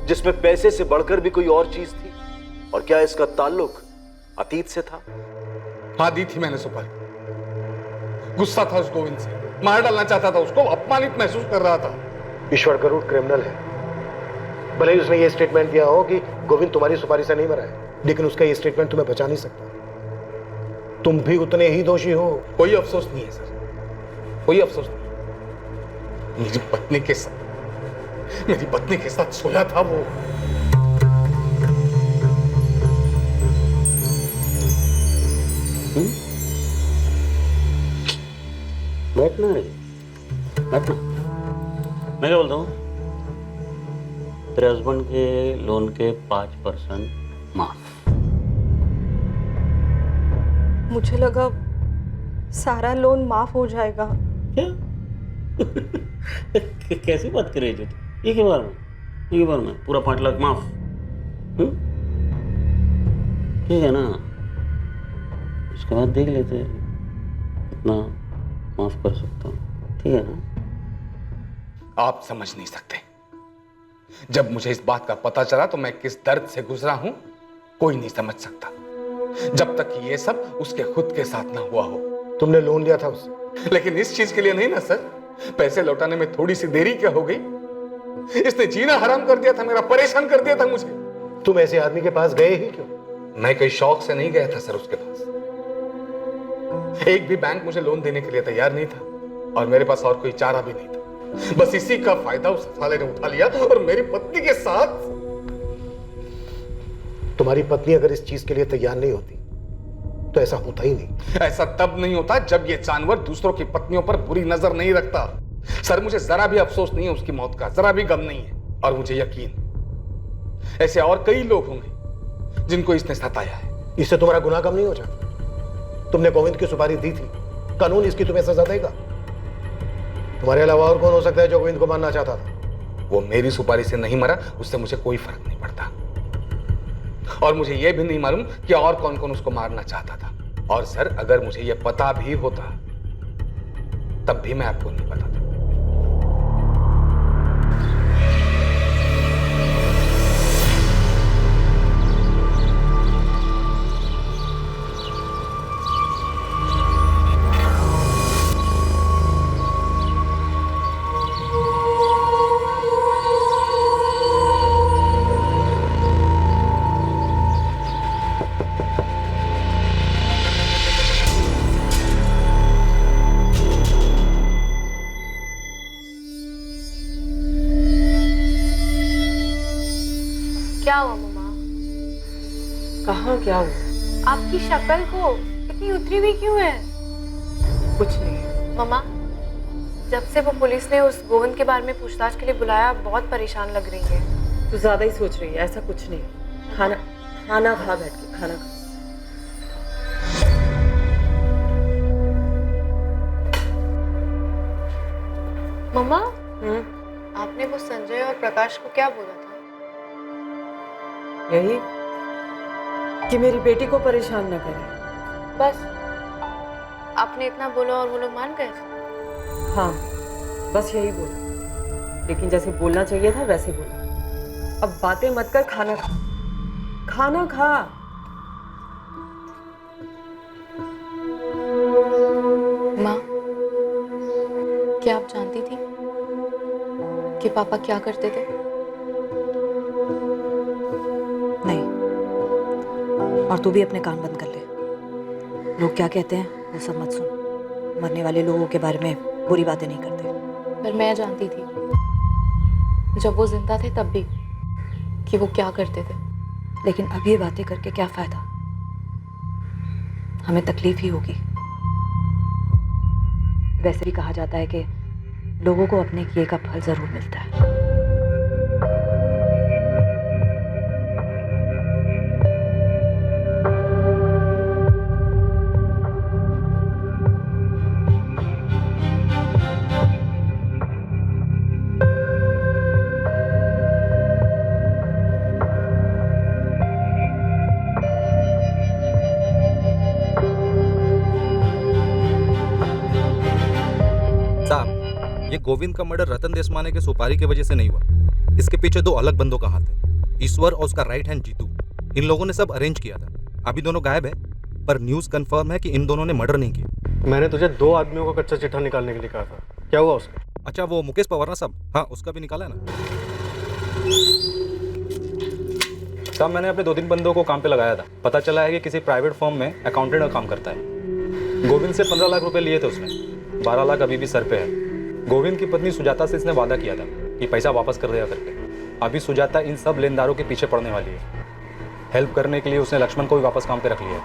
जिसमें पैसे से बढ़कर भी कोई और चीज थी? और क्या इसका ताल्लुक अतीत से था? हाँ, दी थी मैंने सुपारी। गुस्सा था उस गोविंद से, मार डालना चाहता था उसको, अपमानित महसूस कर रहा था। ईश्वर गरुड़ क्रिमिनल है। भले ही उसने ये स्टेटमेंट दिया हो कि गोविंद तुम्हारी सुपारी से नहीं मरा है, लेकिन उसका ये स्टेटमेंट तुम्हें बचा नहीं सकता। तुम भी उतने ही दोषी हो। कोई अफसोस नहीं है सर, कोई अफसोस नहीं। मेरी पत्नी के साथ सोया था वो। बैठना रे, बैठना। मैं क्या बोलता हूँ, तेरे हस्बैंड के लोन के 5% माफ। मुझे लगा सारा लोन माफ हो जाएगा। क्या कैसी बात कर रही है तू? एक ही बार में पूरा 5 लाख माफ? ठीक है ना, उसके बाद देख लेते हैं कितना माफ कर सकता हूँ। ठीक है ना? आप समझ नहीं सकते, जब मुझे इस बात का पता चला तो मैं किस दर्द से गुजरा हूं कोई नहीं समझ सकता, जब तक कि ये सब उसके खुद के साथ ना हुआ हो। तुमने लोन लिया था उससे, लेकिन इस चीज के लिए नहीं ना सर। पैसे लौटाने में थोड़ी सी देरी क्या हो गई? इसने जीना हराम कर दिया था मेरा, परेशान कर दिया था मुझे। तुम ऐसे आदमी के पास गए ही क्यों? मैं कोई शौक से नहीं गया था सर उसके पास। एक भी बैंक मुझे लोन देने के लिए तैयार नहीं था और मेरे पास और कोई चारा भी नहीं था। बस इसी का फायदा उस साले ने उठा लिया और मेरी पत्नी के साथ। तुम्हारी पत्नी अगर इस चीज के लिए तैयार नहीं होती तो ऐसा होता ही नहीं। ऐसा तब नहीं होता जब ये जानवर दूसरों की पत्नियों पर बुरी नजर नहीं रखता। सर मुझे जरा भी अफसोस नहीं है उसकी मौत का, जरा भी गम नहीं है। और मुझे यकीन ऐसे और कई लोग होंगे जिनको इसने सताया है। इससे तुम्हारा गुनाह कम नहीं हो जाता। तुमने गोविंद की सुपारी दी थी, कानून इसकी तुम्हें सजा देगा। तुम्हारे अलावा और कौन हो सकता है जो गोविंद को मारना चाहता था? वो मेरी सुपारी से नहीं मरा, उससे मुझे कोई फर्क नहीं पड़ता। और मुझे यह भी नहीं मालूम कि और कौन कौन उसको मारना चाहता था। और सर अगर मुझे यह पता भी होता तब भी मैं आपको नहीं बताता। क्या हुआ मम्मा? कहाँ क्या हुआ? आपकी शक्ल को इतनी उतरी हुई क्यों है? कुछ नहीं। मम्मा, जब से वो पुलिस ने उस गोविंद के बारे में पूछताछ के लिए बुलाया, बहुत परेशान लग रही है। तू ज्यादा ही सोच रही है, ऐसा कुछ नहीं। खाना खाना खा, बैठ के खाना खा। मम्मा, आपने वो संजय और प्रकाश को क्या बोला था? यही कि मेरी बेटी को परेशान न करे। बस आपने इतना बोला और वो लोग मान गए? हाँ, बस यही बोला, लेकिन जैसे बोलना चाहिए था वैसे बोला। अब बातें मत कर, खाना खा। खाना खा। माँ, क्या आप जानती थी कि पापा क्या करते थे? नहीं, और तू भी अपने कान बंद कर ले। लोग क्या कहते हैं वो सब मत सुन। मरने वाले लोगों के बारे में बुरी बातें नहीं करते। पर मैं जानती थी जब वो जिंदा थे तब भी कि वो क्या करते थे। लेकिन अब ये बातें करके क्या फायदा? हमें तकलीफ ही होगी। वैसे भी कहा जाता है कि लोगों को अपने किए का फल जरूर मिलता है। ये गोविंद का मर्डर रतन देशमाने के सुपारी की वजह से नहीं हुआ। इसके पीछे दो अलग बंदों का हाथ है, ईश्वर और उसका राइट हैंड जीतू। इन लोगों ने सब अरेंज किया था। अभी दोनों गायब है, पर न्यूज कंफर्म है कि इन दोनों ने मर्डर नहीं किया। मैंने तुझे 2 आदमियों का कच्चा चिट्ठा निकालने के लिए कहा था, क्या हुआ उसका? अच्छा, वो मुकेश पवार ना साहब? हाँ, उसका भी निकाला है ना साहब। मैंने अपने 2-3 बंदों को काम पे लगाया था। पता चला है कि किसी प्राइवेट फर्म में अकाउंटेंट का काम करता है। गोविंद से 15 लाख रुपए लिए थे उसने, 12 लाख अभी भी सर पे है। गोविंद की पत्नी सुजाता से इसने वादा किया था कि पैसा वापस कर देगा करके। अभी सुजाता इन सब लेनदारों के पीछे पड़ने वाली है। हेल्प करने के लिए उसने लक्ष्मण को भी वापस काम पे रख लिया है।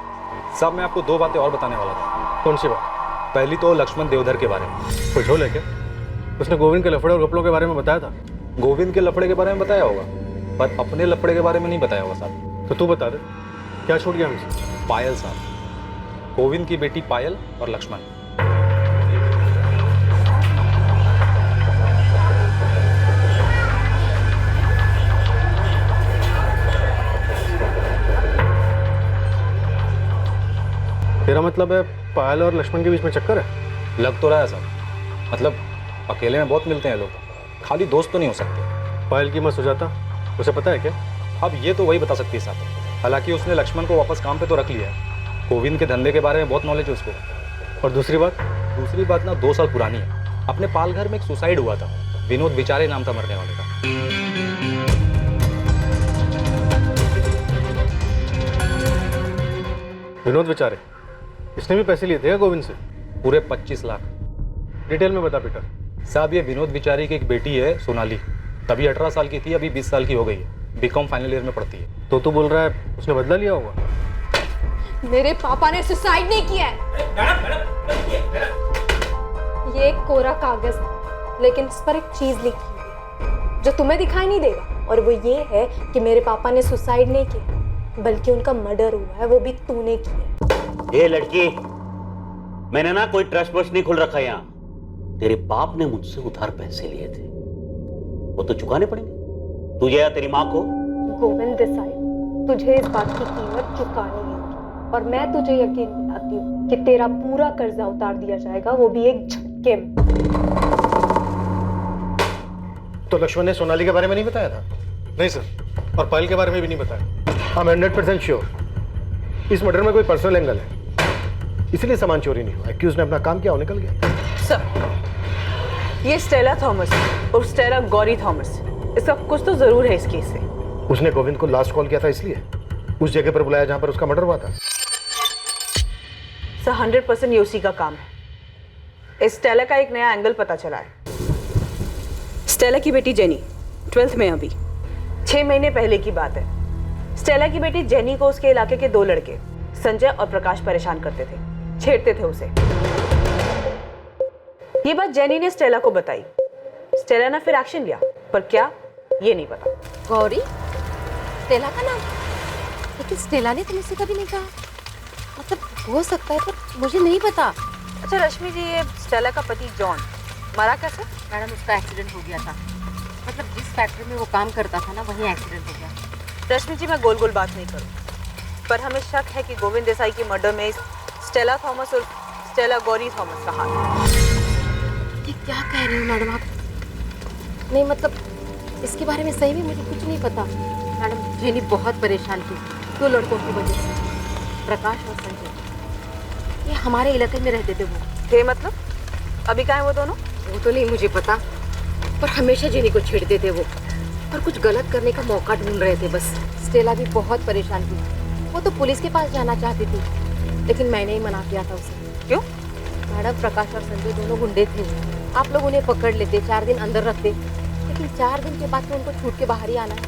साहब, मैं आपको 2 बातें और बताने वाला था। कौन सी बात? पहली तो लक्ष्मण देवधर के बारे में। कुछ हो लेके उसने गोविंद के लफड़े और गपलों के बारे में बताया था। गोविंद के लफड़े के बारे में बताया होगा, पर अपने लफड़े के बारे में नहीं बताया होगा साहब। तो तू बता दे, क्या छूट गया हमसे? पायल साहब, गोविंद की बेटी पायल और लक्ष्मण। तेरा मतलब है पायल और लक्ष्मण के बीच में चक्कर है? लग तो रहा है साहब। मतलब अकेले में बहुत मिलते हैं लोग, खाली दोस्त तो नहीं हो सकते। पायल की मां सुजाता, उसे पता है क्या? अब ये तो वही बता सकती है साहब। हालांकि उसने लक्ष्मण को वापस काम पे तो रख लिया है। गोविंद के धंधे के बारे में बहुत नॉलेज है उसको। और दूसरी बात ना 2 साल पुरानी है। अपने पालघर में एक सुसाइड हुआ था, विनोद विचारे नाम था मरने वाले का। विनोद विचारे, इसने भी पैसे लिए थे गोविंद से? पूरे 25 लाख। डिटेल में बता बेटा। साहब, ये विनोद विचारी की एक बेटी है सोनाली, तभी 18 साल की थी, अभी 20 साल की हो गई है। बीकॉम फाइनल ईयर में पढ़ती है। तो तू बोल रहा है उसने बदला लिया होगा? मेरे पापा ने सुसाइड नहीं किया है। ये एक कोरा कागज है, लेकिन इस पर एक चीज लिखी है जो तुम्हें दिखाई नहीं देगा, और वो ये है कि मेरे पापा ने सुसाइड नहीं किया, बल्कि उनका मर्डर हुआ है, वो भी तूने किया। ये लड़की, मैंने ना कोई ट्रस्ट वस्ट नहीं खुल रखा यहाँ। तेरे बाप ने मुझसे उधार पैसे लिए थे, वो तो चुकाने पड़ेंगे तुझे या तेरी माँ को। गोविंद देसाई, तुझे इस बात की कीमत चुकानी होगी, और मैं तुझे यकीन दिलाती हूँ कि तेरा पूरा कर्जा उतार दिया जाएगा, वो भी एक झटके। किम। तो लक्ष्मण ने सोनाली के बारे में नहीं बताया था? नहीं सर, और पायल के बारे में भी नहीं बताया। आई एम 100% श्योर इस मर्डर में कोई पर्सनल एंगल है, इसलिए सामान चोरी नहीं हुआ। एक्यूज ने अपना काम किया और निकल गया। सर, ये स्टेला थॉमस और स्टेला गौरी थॉमस, इसका कुछ तो जरूर है इस केस से। उसने गोविंद को लास्ट कॉल किया था, इसलिए उस जगह पर बुलाया जहां पर उसका मर्डर हुआ था। सर 100% ये उसी का काम है। इस स्टेला का एक नया एंगल पता चला है। स्टेला की बेटी जेनी 12th में अभी 6 महीने पहले की बात है। स्टेला की बेटी जेनी को उसके इलाके के 2 लड़के संजय और प्रकाश परेशान करते थे, छेड़ते थे उसे। ये बात जेनी ने स्टेला को बताई। स्टेला ने फिर एक्शन लिया, पर क्या ये नहीं पता। गौरी स्टेला का नाम? लेकिन स्टेला ने तो मुझसे कभी नहीं कहा। मतलब हो सकता है पर मुझे नहीं पता। अच्छा रश्मि जी, ये स्टेला का पति जॉन मरा कैसे? मैडम उसका एक्सीडेंट हो गया था। मतलब जिस फैक्ट्री में वो काम करता था ना, वहीं एक्सीडेंट हो गया। रश्मि जी, मैं गोल गोल बात नहीं करूँ, पर हमें शक है कि गोविंद देसाई की मर्डर में स्टेला थॉमस और स्टेला गौरी थॉमस का हाथ है। ये क्या कह रहे हो मैडम आप? नहीं मतलब इसके बारे में सही में मुझे कुछ नहीं पता। मैडम जेनी बहुत परेशान थी 2 लड़कों की वजह से, प्रकाश और संजय। ये हमारे इलाके में रहते थे वो। थे मतलब? अभी कहाँ है वो दोनों? वो तो नहीं मुझे पता, पर हमेशा जेनी को छेड़ते थे वो और कुछ गलत करने का मौका ढूंढ रहे थे बस। स्टेला भी बहुत परेशान थी। वो तो पुलिस के पास जाना चाहती थी, लेकिन मैंने ही मना किया था उसे। क्यों? मैडम प्रकाश और संजय दोनों गुंडे थे। आप लोग उन्हें पकड़ लेते, 4 दिन अंदर रखते, लेकिन 4 दिन के बाद तो उनको छूट के बाहर ही आना है।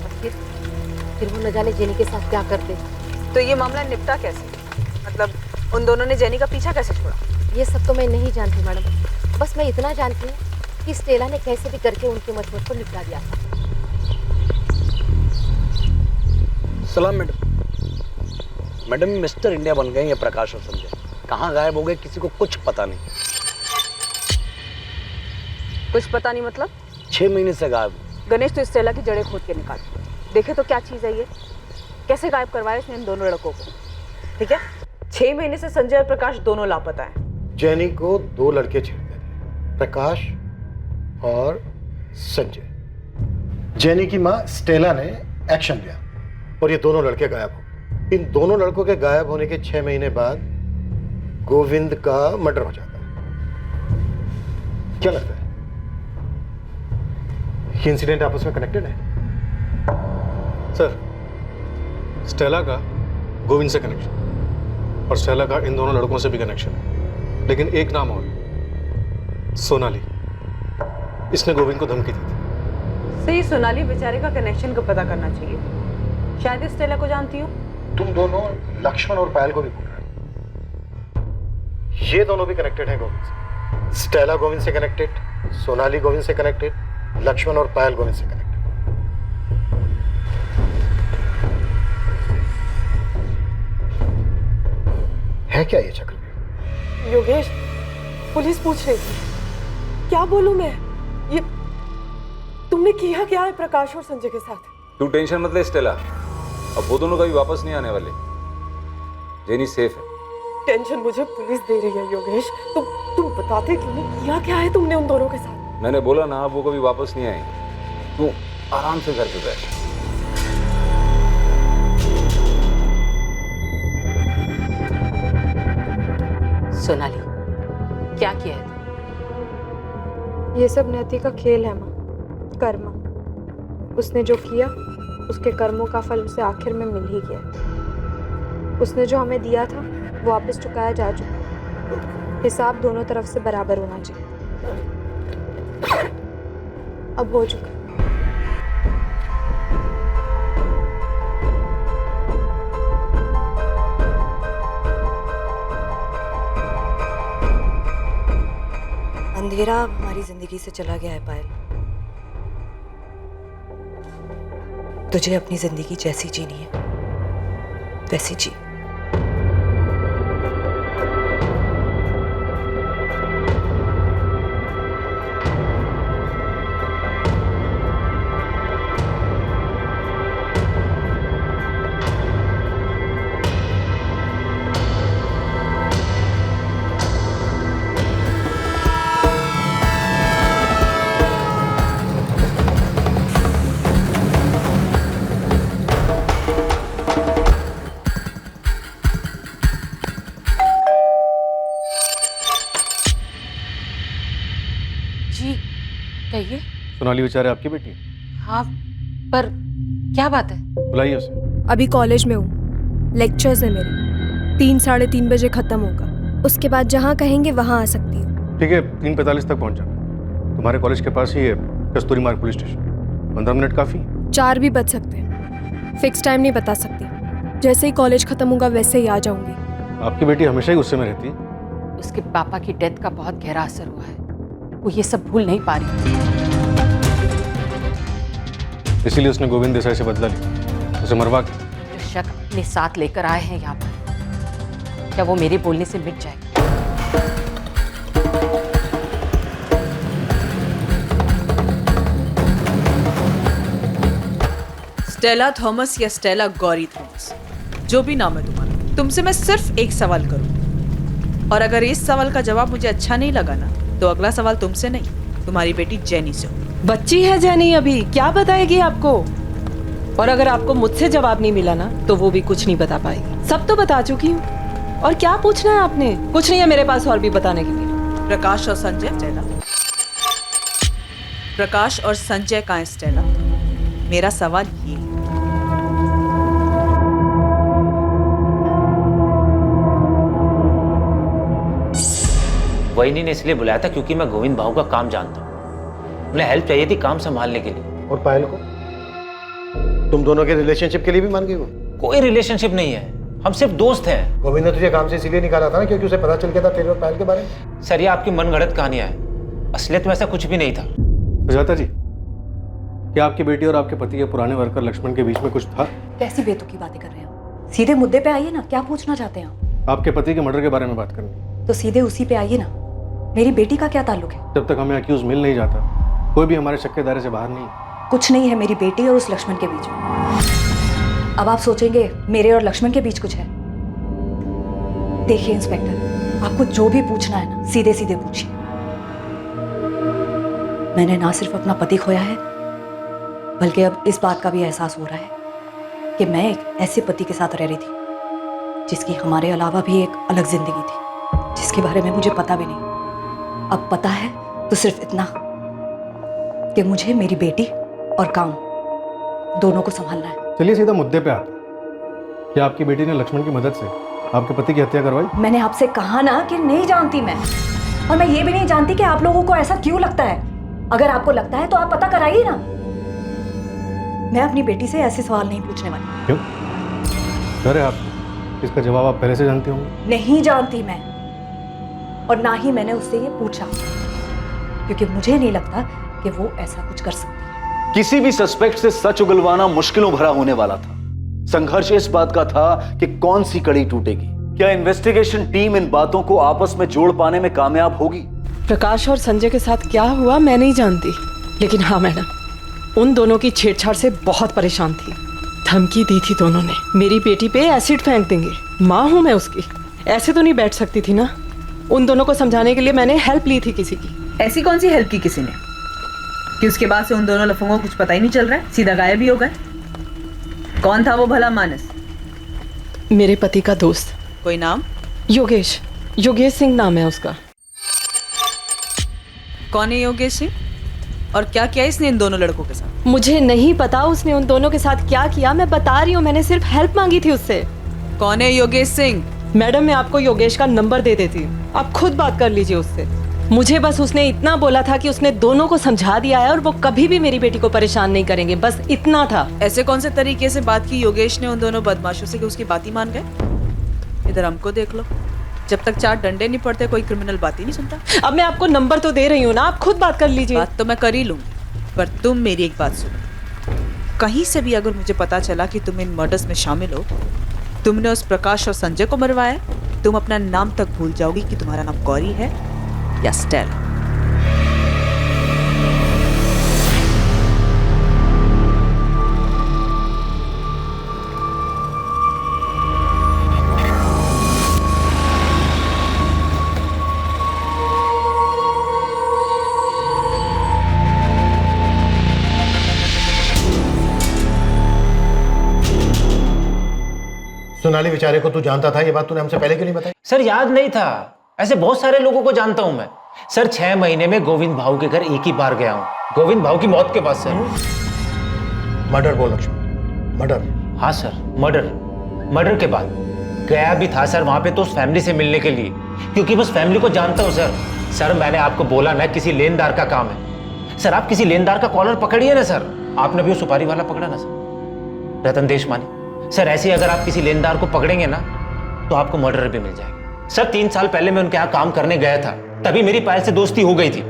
और फिर वो न जाने जेनी के साथ क्या करते। तो ये मामला निपटा कैसे? मतलब उन दोनों ने जेनी का पीछा कैसे छोड़ा? ये सब तो मैं नहीं जानती मैडम, बस मैं इतना जानती हूँ कि स्टेला ने कैसे भी करके उनके मजबूत को निपटा दिया था। सलाम मैडम। मैडम मिस्टर इंडिया बन गए ये प्रकाश और संजय। कहाँ गायब हो गए किसी को कुछ पता नहीं। कुछ पता नहीं मतलब? 6 महीने से गायब। गणेश तो स्टेला की जड़ें खोद के निकाल देखे तो क्या चीज़ है ये? कैसे गायब करवाया इसने इन दोनों लड़कों को? ठीक है, 6 महीने से संजय और प्रकाश दोनों लापता हैं। जेनी को 2 लड़के छेड़ते थे, प्रकाश और संजय। जेनी की माँ स्टेला ने एक्शन लिया और ये दोनों लड़के गायब हो। इन दोनों लड़कों के गायब होने के 6 महीने बाद गोविंद का मर्डर हो जाता है। क्या लगता है ये इंसिडेंट आपस में कनेक्टेड है? सर, स्टेला का गोविंद से कनेक्शन और स्टेला का इन दोनों लड़कों से भी कनेक्शन है, लेकिन एक नाम और, सोनाली। इसने गोविंद को धमकी दी थी। सही, सोनाली बेचारे का कनेक्शन को पता करना चाहिए। शायद इस स्टेला को जानती हो। तुम दोनों लक्ष्मण और पायल को भी बोल रहे हो। ये दोनों भी कनेक्टेड हैं गोविंद से। स्टेला गोविंद से कनेक्टेड, सोनाली गोविंद से कनेक्टेड, लक्ष्मण और पायल गोविंद से कनेक्टेड। है क्या ये चक्र? योगेश, पुलिस पूछ रही थी। क्या बोलूं मैं? ये तुमने किया क्या है प्रकाश और संजय के साथ? तू टेंशन मत ले स्टेला, अब वो दोनों कभी वापस नहीं आने वाले। जेनी सेफ है। टेंशन मुझे पुलिस दे रही है योगेश। तुम बताते क्यों नहीं? किया क्या है तुमने उन दोनों के साथ? मैंने बोला ना, अब वो कभी वापस नहीं आएंगे। तू आराम से घर पे बैठ। सोनाली, क्या किया है? ये सब नियति का खेल है माँ, कर्म। उसने जो किया उसके कर्मों का फल उसे आखिर में मिल ही गया। उसने जो हमें दिया था वो वापस चुकाया जा चुका। हिसाब दोनों तरफ से बराबर होना चाहिए। अब हो चुका। अंधेरा हमारी जिंदगी से चला गया है पायल। तुझे अपनी जिंदगी जैसी जीनी है वैसी जी। कहिए। सोनाली बेचारे आपकी बेटी है? हाँ, पर क्या बात है? बुलाइए उसे। अभी कॉलेज में हूँ, लेक्चर्स है मेरे। 3 साढ़े 3 बजे खत्म होगा, उसके बाद जहाँ कहेंगे वहाँ आ सकती हूँ। ठीक है, 3:45 तक पहुँच जाना। तुम्हारे कॉलेज के पास ही है कस्तूरी मार्ग पुलिस स्टेशन। 15 मिनट काफ़ी? 4 भी बज सकते हैं, फिक्स टाइम नहीं बता सकती। जैसे ही कॉलेज खत्म होगा वैसे ही आ जाऊंगी। आपकी बेटी हमेशा ही गुस्से में रहती है। उसके पापा की डेथ का बहुत गहरा असर हुआ है, वो ये सब भूल नहीं पा रही। इसीलिए उसने गोविंद देसाई से बदला लिया, उसे मरवा के। जो शक अपने साथ लेकर आए हैं यहाँ पर, क्या वो मेरे बोलने से मिट जाएगा? स्टेला थॉमस या स्टेला गौरी थॉमस, जो भी नाम है तुम्हारा, तुमसे मैं सिर्फ एक सवाल करूँ, और अगर इस सवाल का जवाब मुझे अच्छा नहीं लगा ना, तो अगला सवाल तुमसे नहीं, तुम्हारी बेटी जेनी से होगा। बच्ची है जेनी, अभी क्या बताएगी आपको? और अगर आपको मुझसे जवाब नहीं मिला ना, तो वो भी कुछ नहीं बता पाएगी। सब तो बता चुकी हूँ, और क्या पूछना है आपने? कुछ नहीं है मेरे पास और भी बताने के लिए। प्रकाश और संजय स्टेला, प्रकाश और संजय कहाँ है स्टेला? मेरा सवाल ये है। वही ने इसलिए बुलाया था क्योंकि मैं गोविंद बाबू का काम जानता हूँ। उन्हें हेल्प चाहिए थी काम संभालने के लिए। और पायल को? तुम दोनों के रिलेशनशिप के लिए भी मान गई वो? कोई रिलेशनशिप नहीं है, हम सिर्फ दोस्त हैं। गोविंद ने तुझे काम से इसीलिए निकाला था ना क्योंकि उसे पता चल गया था तेरे और पायल के बारे में? सर, ये आपकी मनगढ़ंत कहानियां है, असलियत में ऐसा कुछ भी नहीं था। सुजाता जी, क्या आपकी बेटी और आपके पति के पुराने वर्कर लक्ष्मण के बीच में कुछ था? कैसी बेतुकी बातें कर रहे हैं? सीधे मुद्दे पे आइए ना, क्या पूछना चाहते हैं आप? आपके पति के मर्डर के बारे में बात करनी। तो सीधे उसी पे आइए ना। मेरी बेटी का क्या ताल्लुक है? जब तक हमें अक्यूज मिल नहीं जाता, कोई भी हमारे शक के दायरे से बाहर नहीं। कुछ नहीं है मेरी बेटी और उस लक्ष्मण के बीच में। अब आप सोचेंगे मेरे और लक्ष्मण के बीच कुछ है। देखिए इंस्पेक्टर, आपको जो भी पूछना है ना, सीधे सीधे पूछिए। मैंने ना सिर्फ अपना पति खोया है, बल्कि अब इस बात का भी एहसास हो रहा है कि मैं एक ऐसे पति के साथ रह रही थी जिसकी हमारे अलावा भी एक अलग जिंदगी थी, जिसके बारे में मुझे पता भी नहीं। अब पता है तो सिर्फ इतना कि मुझे मेरी बेटी और काम दोनों को संभालना है। चलिए सीधा मुद्दे पे आते हैं। क्या आपकी बेटी ने लक्ष्मण की मदद से आपके पति की हत्या करवाई? मैंने आपसे कहा ना कि नहीं जानती मैं, और मैं ये भी नहीं जानती कि आप लोगों को ऐसा क्यों लगता है। अगर आपको लगता है तो आप पता कराइए ना। मैं अपनी बेटी से ऐसे सवाल नहीं पूछने वाली। क्यों? डर है आप? इसका जवाब आप पहले से जानती होंगी। नहीं जानती मैं, और ना ही मैंने उससे ये पूछा, क्योंकि मुझे नहीं लगता कि वो ऐसा कुछ कर सकती है। किसी भी सस्पेक्ट से सच उगलवाना मुश्किलों भरा होने वाला था। संघर्ष इस बात का था कि कौन सी कड़ी टूटेगी। क्या इन्वेस्टिगेशन टीम इन बातों को आपस में जोड़ पाने में कामयाब होगी? प्रकाश और संजय के साथ क्या हुआ मैं नहीं जानती, लेकिन हाँ मैडम, उन दोनों की छेड़छाड़ से बहुत परेशान थी। धमकी दी थी दोनों ने, मेरी बेटी पे एसिड फेंक देंगे। माँ हूँ मैं उसकी, ऐसे तो नहीं बैठ सकती थी ना। उन दोनों को समझाने के लिए मैंने हेल्प ली थी किसी की। ऐसी कौन सी हेल्प की किसी ने कि उसके बाद से उन दोनों लफंगों को कुछ पता ही नहीं चल रहा है, सीधा गायब ही हो गए? कौन था वो भला मानस? मेरे पति का दोस्त। कोई नाम? योगेश, योगेश सिंह नाम है उसका। कौन है योगेश सिंह, और क्या किया इसने इन दोनों लड़कों के साथ? मुझे नहीं पता उसने उन दोनों के साथ क्या किया, मैं बता रही हूँ, मैंने सिर्फ हेल्प मांगी थी उससे। कौन है योगेश सिंह? मैडम, मैं आपको योगेश का नंबर दे देती हूँ, आप खुद बात कर लीजिए उससे। मुझे बस उसने इतना बोला था कि उसने दोनों को समझा दिया है और वो कभी भी मेरी बेटी को परेशान नहीं करेंगे, बस इतना था। ऐसे कौन से तरीके से बात की योगेश ने उन दोनों बदमाशों से कि उसकी बात ही मान गए? इधर हमको देख लो, जब तक 4 डंडे नहीं पड़ते कोई क्रिमिनल बात ही नहीं सुनता। अब मैं आपको नंबर तो दे रही हूँ ना, आप खुद बात कर लीजिए। बात तो मैं कर ही लूंगी, पर तुम मेरी एक बात सुनो। कहीं से भी अगर मुझे पता चला कि तुम इन मर्डर्स में शामिल हो, तुमने उस प्रकाश और संजय को मरवाया, तुम अपना नाम तक भूल जाओगी कि तुम्हारा नाम गौरी है या स्टेला। सोनाली बेचारे को तू जानता था, ये बात तूने हमसे पहले क्यों नहीं बताई? सर याद नहीं था, ऐसे बहुत सारे लोगों को जानता हूं मैं, सर 6 महीने में गोविंद भाऊ के घर एक ही बार गया हूँ, गोविंद भाऊ की मौत के बाद सर। मर्डर बोल लक्ष्मण, मर्डर। हाँ सर, मर्डर के बाद गया भी था सर वहां पे तो उस फैमिली से मिलने के लिए, क्योंकि बस फैमिली को जानता हूँ सर। सर मैंने आपको बोला ना किसी लेनदार का काम है। सर आप किसी लेनदार का कॉलर पकड़िए ना सर। आपने भी वो सुपारी वाला पकड़ा ना सर, रतन देशमानी। सर ऐसे ही अगर आप किसी लेनदार को पकड़ेंगे ना तो आपको मर्डर भी मिल जाएगा। सर 3 साल पहले मैं उनके यहाँ काम करने गया था, तभी मेरी पायल से दोस्ती हो गई थी।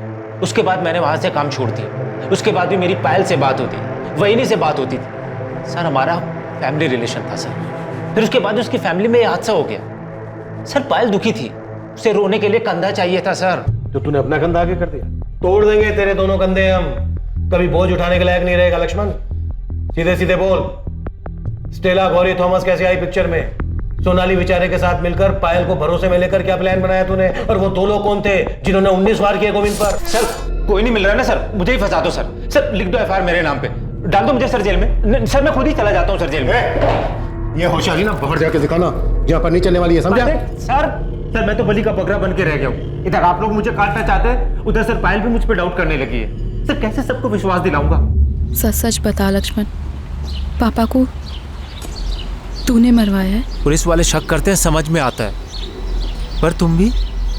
उसके बाद मैंने वहां से काम छोड़ दिया। उसके बाद भी मेरी पायल से बात होती, वहीनी से बात होती थी सर। हमारा फैमिली रिलेशन था सर। फिर उसके बाद उसकी फैमिली में ये हादसा हो गया सर। पायल दुखी थी, उसे रोने के लिए कंधा चाहिए था सर। तो तूने अपना कंधा आगे कर दिया। तोड़ देंगे तेरे दोनों कंधे हम, कभी बोझ उठाने के लायक नहीं रहेगा लक्ष्मण। सीधे सीधे बोल, स्टेला गौरी थॉमस कैसे आई पिक्चर में? सोनाली बेचारे के साथ मिलकर पायल को भरोसे में लेकर क्या प्लान बनाया तूने? और वो 2 लोग कौन थे जिन्होंने 19 वार किए गोविंद पर? सर कोई नहीं मिल रहा है ना सर, मुझे ही फंसा दो सर। सर लिख दो एफआईआर मेरे नाम पे, डाल दो मुझे सर जेल में। सर मैं खुद ही चला जाता हूँ सर जेल में। ये होशियारी ना बाहर जाके दिखाना, जहाँ पर नहीं चलने वाली है, समझा? सर मैं तो बलि का बकरा बन के रह गया हूँ। इधर आप लोग मुझे काटना चाहते हैं, उधर सर पायल भी मुझ पर डाउट करने लगी है। सर कैसे सबको विश्वास दिलाऊंगा? सच सच बता लक्ष्मण, पापा को तूने मरवाया है? पुलिस वाले शक करते हैं, समझ में आता है, पर तुम भी?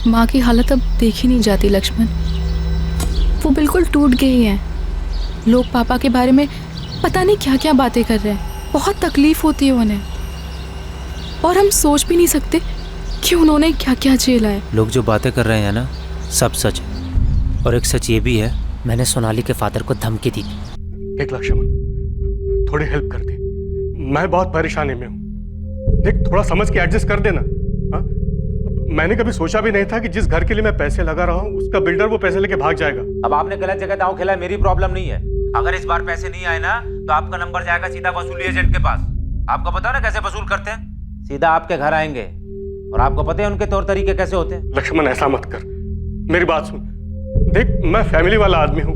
माँ की हालत अब देखी नहीं जाती लक्ष्मण, वो बिल्कुल टूट गई हैं। लोग पापा के बारे में पता नहीं क्या क्या बातें कर रहे हैं, बहुत तकलीफ होती है उन्हें, और हम सोच भी नहीं सकते कि उन्होंने क्या क्या झेला है। लोग जो बातें कर रहे हैं ना, सब सच है। और एक सच ये भी है, मैंने सोनाली के फादर को धमकी दी थी। देख लक्ष्मण, थोड़ी हेल्प कर दे, मैं बहुत परेशानी में हूँ। देख थोड़ा समझ के एडजस्ट कर देना। हाँ? मैंने कभी सोचा भी नहीं था कि जिस घर के लिए मैं पैसे लगा रहा हूँ उसका बिल्डर वो पैसे लेके भाग जाएगा। अब आपने गलत जगह दांव खेला है, मेरी प्रॉब्लम नहीं है। अगर इस बार पैसे नहीं आए ना तो आपका नंबर जाएगा सीधा वसूली एजेंट के पास। आपको पता है ना कैसे वसूल करते हैं? सीधा आपके घर आएंगे, और आपको पता है उनके तौर तरीके कैसे होते हैं। लक्ष्मण ऐसा मत कर, मेरी बात सुन। देख मैं फैमिली वाला आदमी हूँ,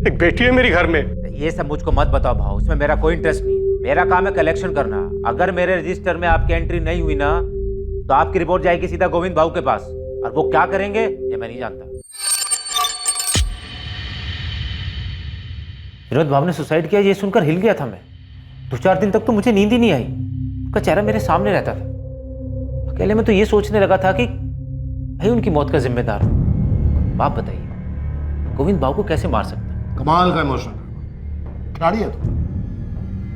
एक बेटी है मेरी घर में। ये सब मुझको मत बताओ भाव, इसमें मेरा कोई इंटरेस्ट नहीं है। मेरा काम है कलेक्शन करना। अगर मेरे रजिस्टर में आपकी एंट्री नहीं हुई ना तो आपकी रिपोर्ट जाएगी सीधा गोविंद भाऊ के पास, और वो क्या करेंगे ये मैं नहीं जानता। विनोद भाव ने सुसाइड किया ये सुनकर हिल गया था मैं। 2-4 दिन तक तो मुझे नींद ही नहीं आई, उसका चेहरा मेरे सामने रहता था। अकेले में तो ये सोचने लगा था कि भाई उनकी मौत का जिम्मेदार हूं। आप बताइए गोविंद भाव को कैसे मार सकता? कमाल का इमोशन खिलाड़ी है तू।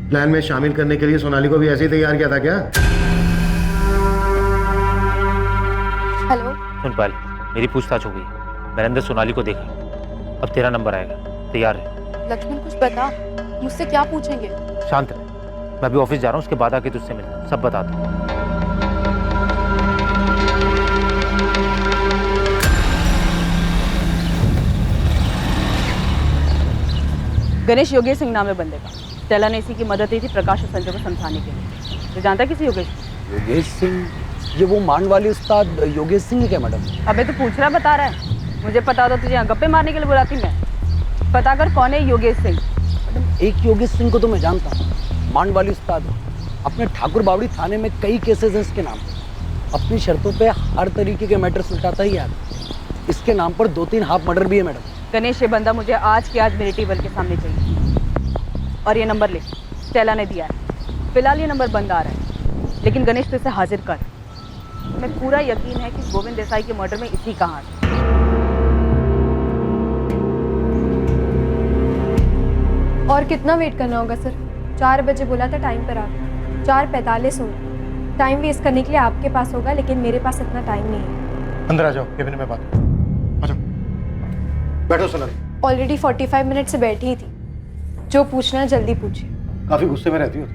प्लान में शामिल करने के लिए सोनाली को भी ऐसे ही तैयार किया था क्या? हेलो सुन पायल, मेरी पूछताछ हो गई, मैंने अंदर सोनाली को देखा। अब तेरा नंबर आएगा, तैयार है? लक्ष्मण कुछ बता, मुझसे क्या पूछेंगे? शांत रह, मैं अभी ऑफिस जा रहा हूँ, उसके बाद आके तुझसे मिलता हूँ, सब बताता हूँ। गणेश योगेश सिंह नाम है बंदे का। स्टेला ने इसी की मदद दी थी प्रकाश और संजय को समझाने के लिए। तो जानता है किसी योगेश? योगेश सिंह? ये वो मांड वाली उस्ताद योगेश सिंह है क्या मैडम? अबे तो पूछ रहा बता रहा है। मुझे पता होता तुझे यहाँ गप्पे मारने के लिए बुलाती मैं। पता कर कौन है योगेश सिंह। मैडम एक योगेश सिंह को तो मैं जानता हूँ, मांड वाली उस्ताद। अपने ठाकुर बावड़ी थाने में कई केसेस हैं इसके नाम पे। अपनी शर्तों पे हर तरीके के मैटर सुलझाता ही यार। इसके नाम पर 2-3 हाफ मर्डर भी है मैडम। गणेश ये बंदा मुझे आज के आज मेरे टेबल के सामने चाहिए। और ये नंबर ले, स्टेला ने दिया है। फिलहाल ये नंबर बंद आ रहा है, लेकिन गणेश तो इसे हाजिर कर। मैं पूरा यकीन है कि गोविंद देसाई के मर्डर में इसी का हाथ है। और कितना वेट करना होगा सर? 4 बजे बोला था टाइम पर आप, 4:45 हो गए। टाइम वेस्ट करने के लिए आपके पास होगा, लेकिन मेरे पास इतना टाइम नहीं है। अंदर आ जाओ, केबिन में बात। आ जाओ, बैठो सोनाली। ऑलरेडी 45 मिनट से बैठी ही थी। जो पूछना है जल्दी पूछिए। काफी गुस्से में रहती हो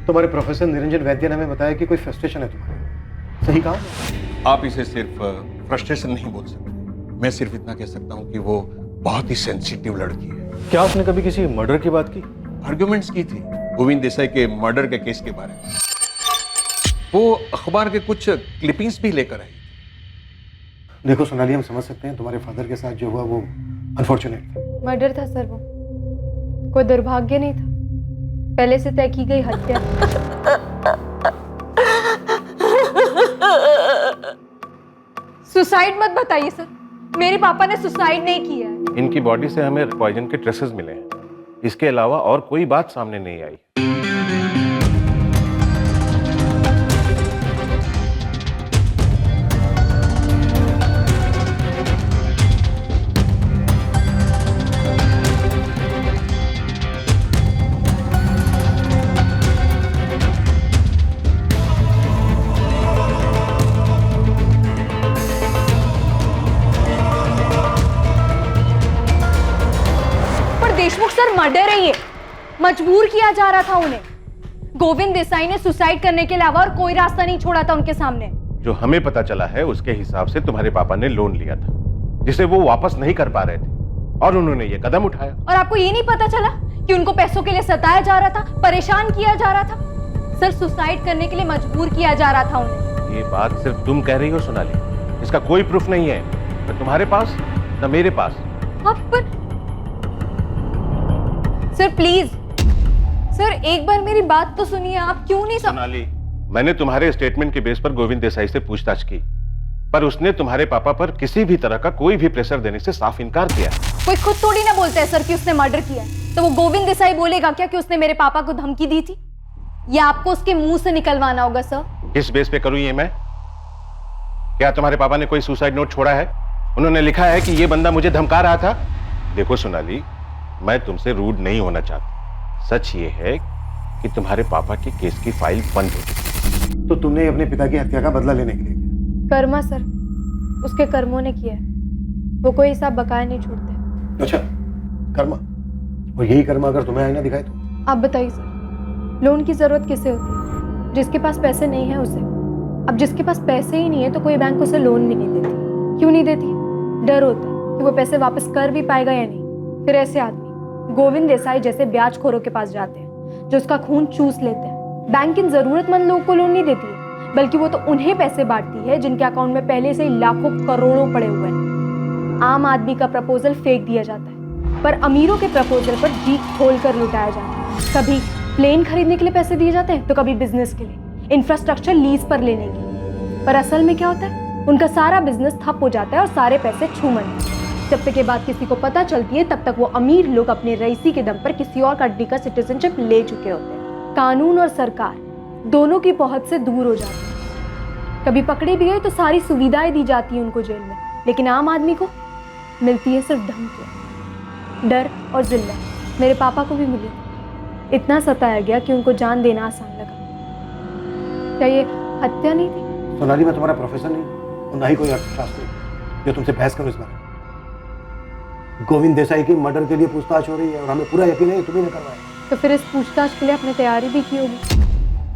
तुम्हारे प्रोफेसर निरंजन वैद्य ने हमें बताया कि कोई फ्रस्ट्रेशन है तुम्हारे। सही कहा? आप इसे सिर्फ फ्रस्ट्रेशन नहीं बोल सकते, मैं सिर्फ इतना कह सकता हूँ कि वो बहुत ही सेंसिटिव लड़की है। क्या उसने कभी किसी मर्डर की बात की? आर्ग्यूमेंट्स की थी गोविंद देसाई के मर्डर के केस के बारे में। वो अखबार के कुछ क्लिपिंग्स भी लेकर आई। देखो सोनाली, हम समझ सकते हैं तुम्हारे फादर के साथ जो हुआ वो अनफॉर्चुनेट था। मर्डर था सर, वो कोई दुर्भाग्य नहीं था, पहले से तय की गई हत्या। सुसाइड मत बताइए सर, मेरे पापा ने सुसाइड नहीं किया है। इनकी बॉडी से हमें पॉइजन के ट्रेसेस मिले हैं, इसके अलावा और कोई बात सामने नहीं आई। देशमुख सर मर्डर है ये, मजबूर किया जा रहा था उन्हें। गोविंद देसाई ने सुसाइड करने के अलावा और कोई रास्ता नहीं छोड़ा था उनके सामने। जो हमें पता चला है उसके हिसाब से तुम्हारे पापा ने लोन लिया था जिसे वो वापस नहीं कर पा रहे थे और उन्होंने ये कदम उठाया। और आपको ये नहीं पता चला कि उनको पैसों के लिए सताया जा रहा था, परेशान किया जा रहा था? सर सुसाइड करने के लिए मजबूर किया जा रहा था उन्हें। ये बात सिर्फ तुम कह रही हो सोनाली, इसका कोई प्रूफ नहीं है, न तुम्हारे पास न मेरे पास। पर सर प्लीज, सर एक बार मेरी बात तो सुनिए। आप क्यों नहीं सोनाली, मैंने तुम्हारे स्टेटमेंट के बेस पर गोविंद देसाई से पूछताछ की, पर उसने तुम्हारे पापा पर किसी भी तरह का कोई भी प्रेशर देने से साफ इनकार किया। कोई खुद थोड़ी ना बोलता है सर कि उसने मर्डर किया है, तो वो गोविंद देसाई बोलेगा क्या कि उसने मेरे पापा को धमकी दी थी? या आपको उसके मुंह से निकलवाना होगा सर? किस बेस पे करूं ये मैं? क्या तुम्हारे पापा ने कोई सुसाइड नोट छोड़ा है? उन्होंने लिखा है कि ये बंदा मुझे धमका रहा था? देखो सोनाली, मैं तुमसे रूड नहीं होना चाहता, सच ये है कि तुम्हारे पापा के केस की फाइल बंद हो चुकी। तो तुमने अपने पिता की हत्या का बदला लेने के लिए किया? कर्मा सर, उसके कर्मों ने किया है, वो कोई हिसाब बकाया नहीं छोड़ते। अच्छा, कर्मा। और यही कर्मा अगर तुम्हें आईना दिखाए तो? आप बताइए सर, लोन की जरूरत किसे होती है? जिसके पास पैसे नहीं है उसे। अब जिसके पास पैसे ही नहीं है तो कोई बैंक उसे लोन भी नहीं देती। क्यों नहीं देती? डर होता है कि वो पैसे वापस कर भी पाएगा या नहीं। फिर ऐसे आदमी गोविंद देसाई जैसे ब्याजखोरों के पास जाते हैं जो उसका खून चूस लेते हैं। बैंक इन जरूरतमंद लोगों को लोन नहीं देती है, बल्कि वो तो उन्हें पैसे बांटती है जिनके अकाउंट में पहले से ही लाखों करोड़ों पड़े हुए हैं। आम आदमी का प्रपोजल फेंक दिया जाता है, पर अमीरों के प्रपोजल पर जी खोल कर लुटाया जाता है। कभी प्लेन खरीदने के लिए पैसे दिए जाते हैं तो कभी बिजनेस के लिए, इंफ्रास्ट्रक्चर लीज पर लेने के लिए। पर असल में क्या होता है? उनका सारा बिजनेस ठप हो जाता है और सारे पैसे छूमन। जब तक ये बात किसी को पता चलती है तब तक वो अमीर लोग अपने रईसी के दम पर किसी और कंट्री का सिटीजनशिप ले चुके होते हैं। कानून और सरकार दोनों की पहुंच से दूर हो जाती है। कभी पकड़े भी गए तो सारी सुविधाएं दी जाती हैं उनको जेल में, लेकिन आम आदमी को मिलती है सिर्फ धमकी, डर और जिल्लत। मेरे पापा को भी मिली, इतना सताया गया कि उनको जान देना आसान लगा। क्या ये हत्या नहीं थी? सोनाली, मैं तुम्हारा प्रोफेसर नहीं और ना ही कोई अर्थशास्त्री जो तुमसे बहस करो इस बारे में। गोविंद देसाई की मर्डर के लिए पूछताछ हो रही है और हमें पूरा यकीन है तुम्ही ने करवाया। तो फिर इस पूछताछ के लिए आपने तैयारी भी की होगी,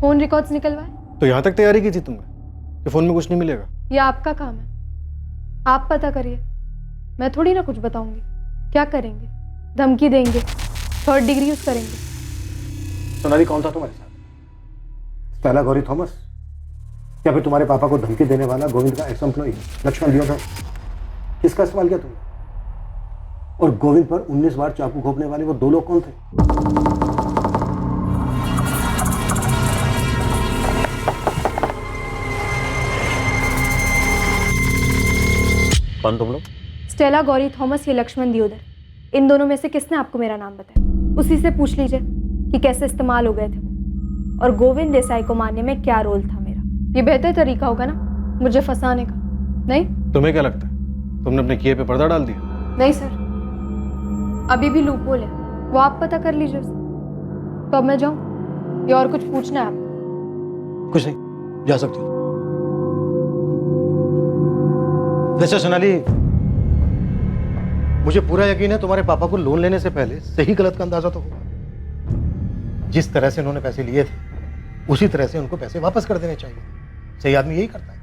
फोन रिकॉर्ड्स निकलवाए? तो यहाँ तक तैयारी की थी तुमने कि फोन में कुछ नहीं मिलेगा? ये आपका काम है, आप पता करिए, मैं थोड़ी ना कुछ बताऊंगी। क्या करेंगे? धमकी देंगे, थर्ड डिग्री यूज करेंगे। सोनाली, कौन था तुम्हारे साथ? स्टेला गौरी थॉमस या फिर तुम्हारे पापा को धमकी देने वाला गोविंद का एक्स एम्प्लॉई लक्ष्मण दियोदर? किसका इस्तेमाल किया तुमने? और गोविंद पर 19 बार चाकू घोंपने वाले वो दो लोग कौन थे? कौन तुम लोग? स्टेला गौरी थॉमस, ये लक्ष्मण दियोदर। इन दोनों में से किसने आपको मेरा नाम बताया? उसी से पूछ लीजिए कि कैसे इस्तेमाल हो गए थे वो, और गोविंद देसाई को मारने में क्या रोल था मेरा। ये बेहतर तरीका होगा ना मुझे फंसाने का, नहीं? तुम्हें क्या लगता है तुमने अपने किए पे पर्दा डाल दिया? नहीं सर, अभी भी लूपहोल है, वो आप पता कर लीजिए उसे। तो अब मैं जाऊं या और कुछ पूछना है आपको? कुछ नहीं, जा सकती हूँ। वैसे सोनाली, मुझे पूरा यकीन है तुम्हारे पापा को लोन लेने से पहले सही गलत का अंदाजा तो होगा। जिस तरह से उन्होंने पैसे लिए थे उसी तरह से उनको पैसे वापस कर देने चाहिए। सही आदमी यही करता है।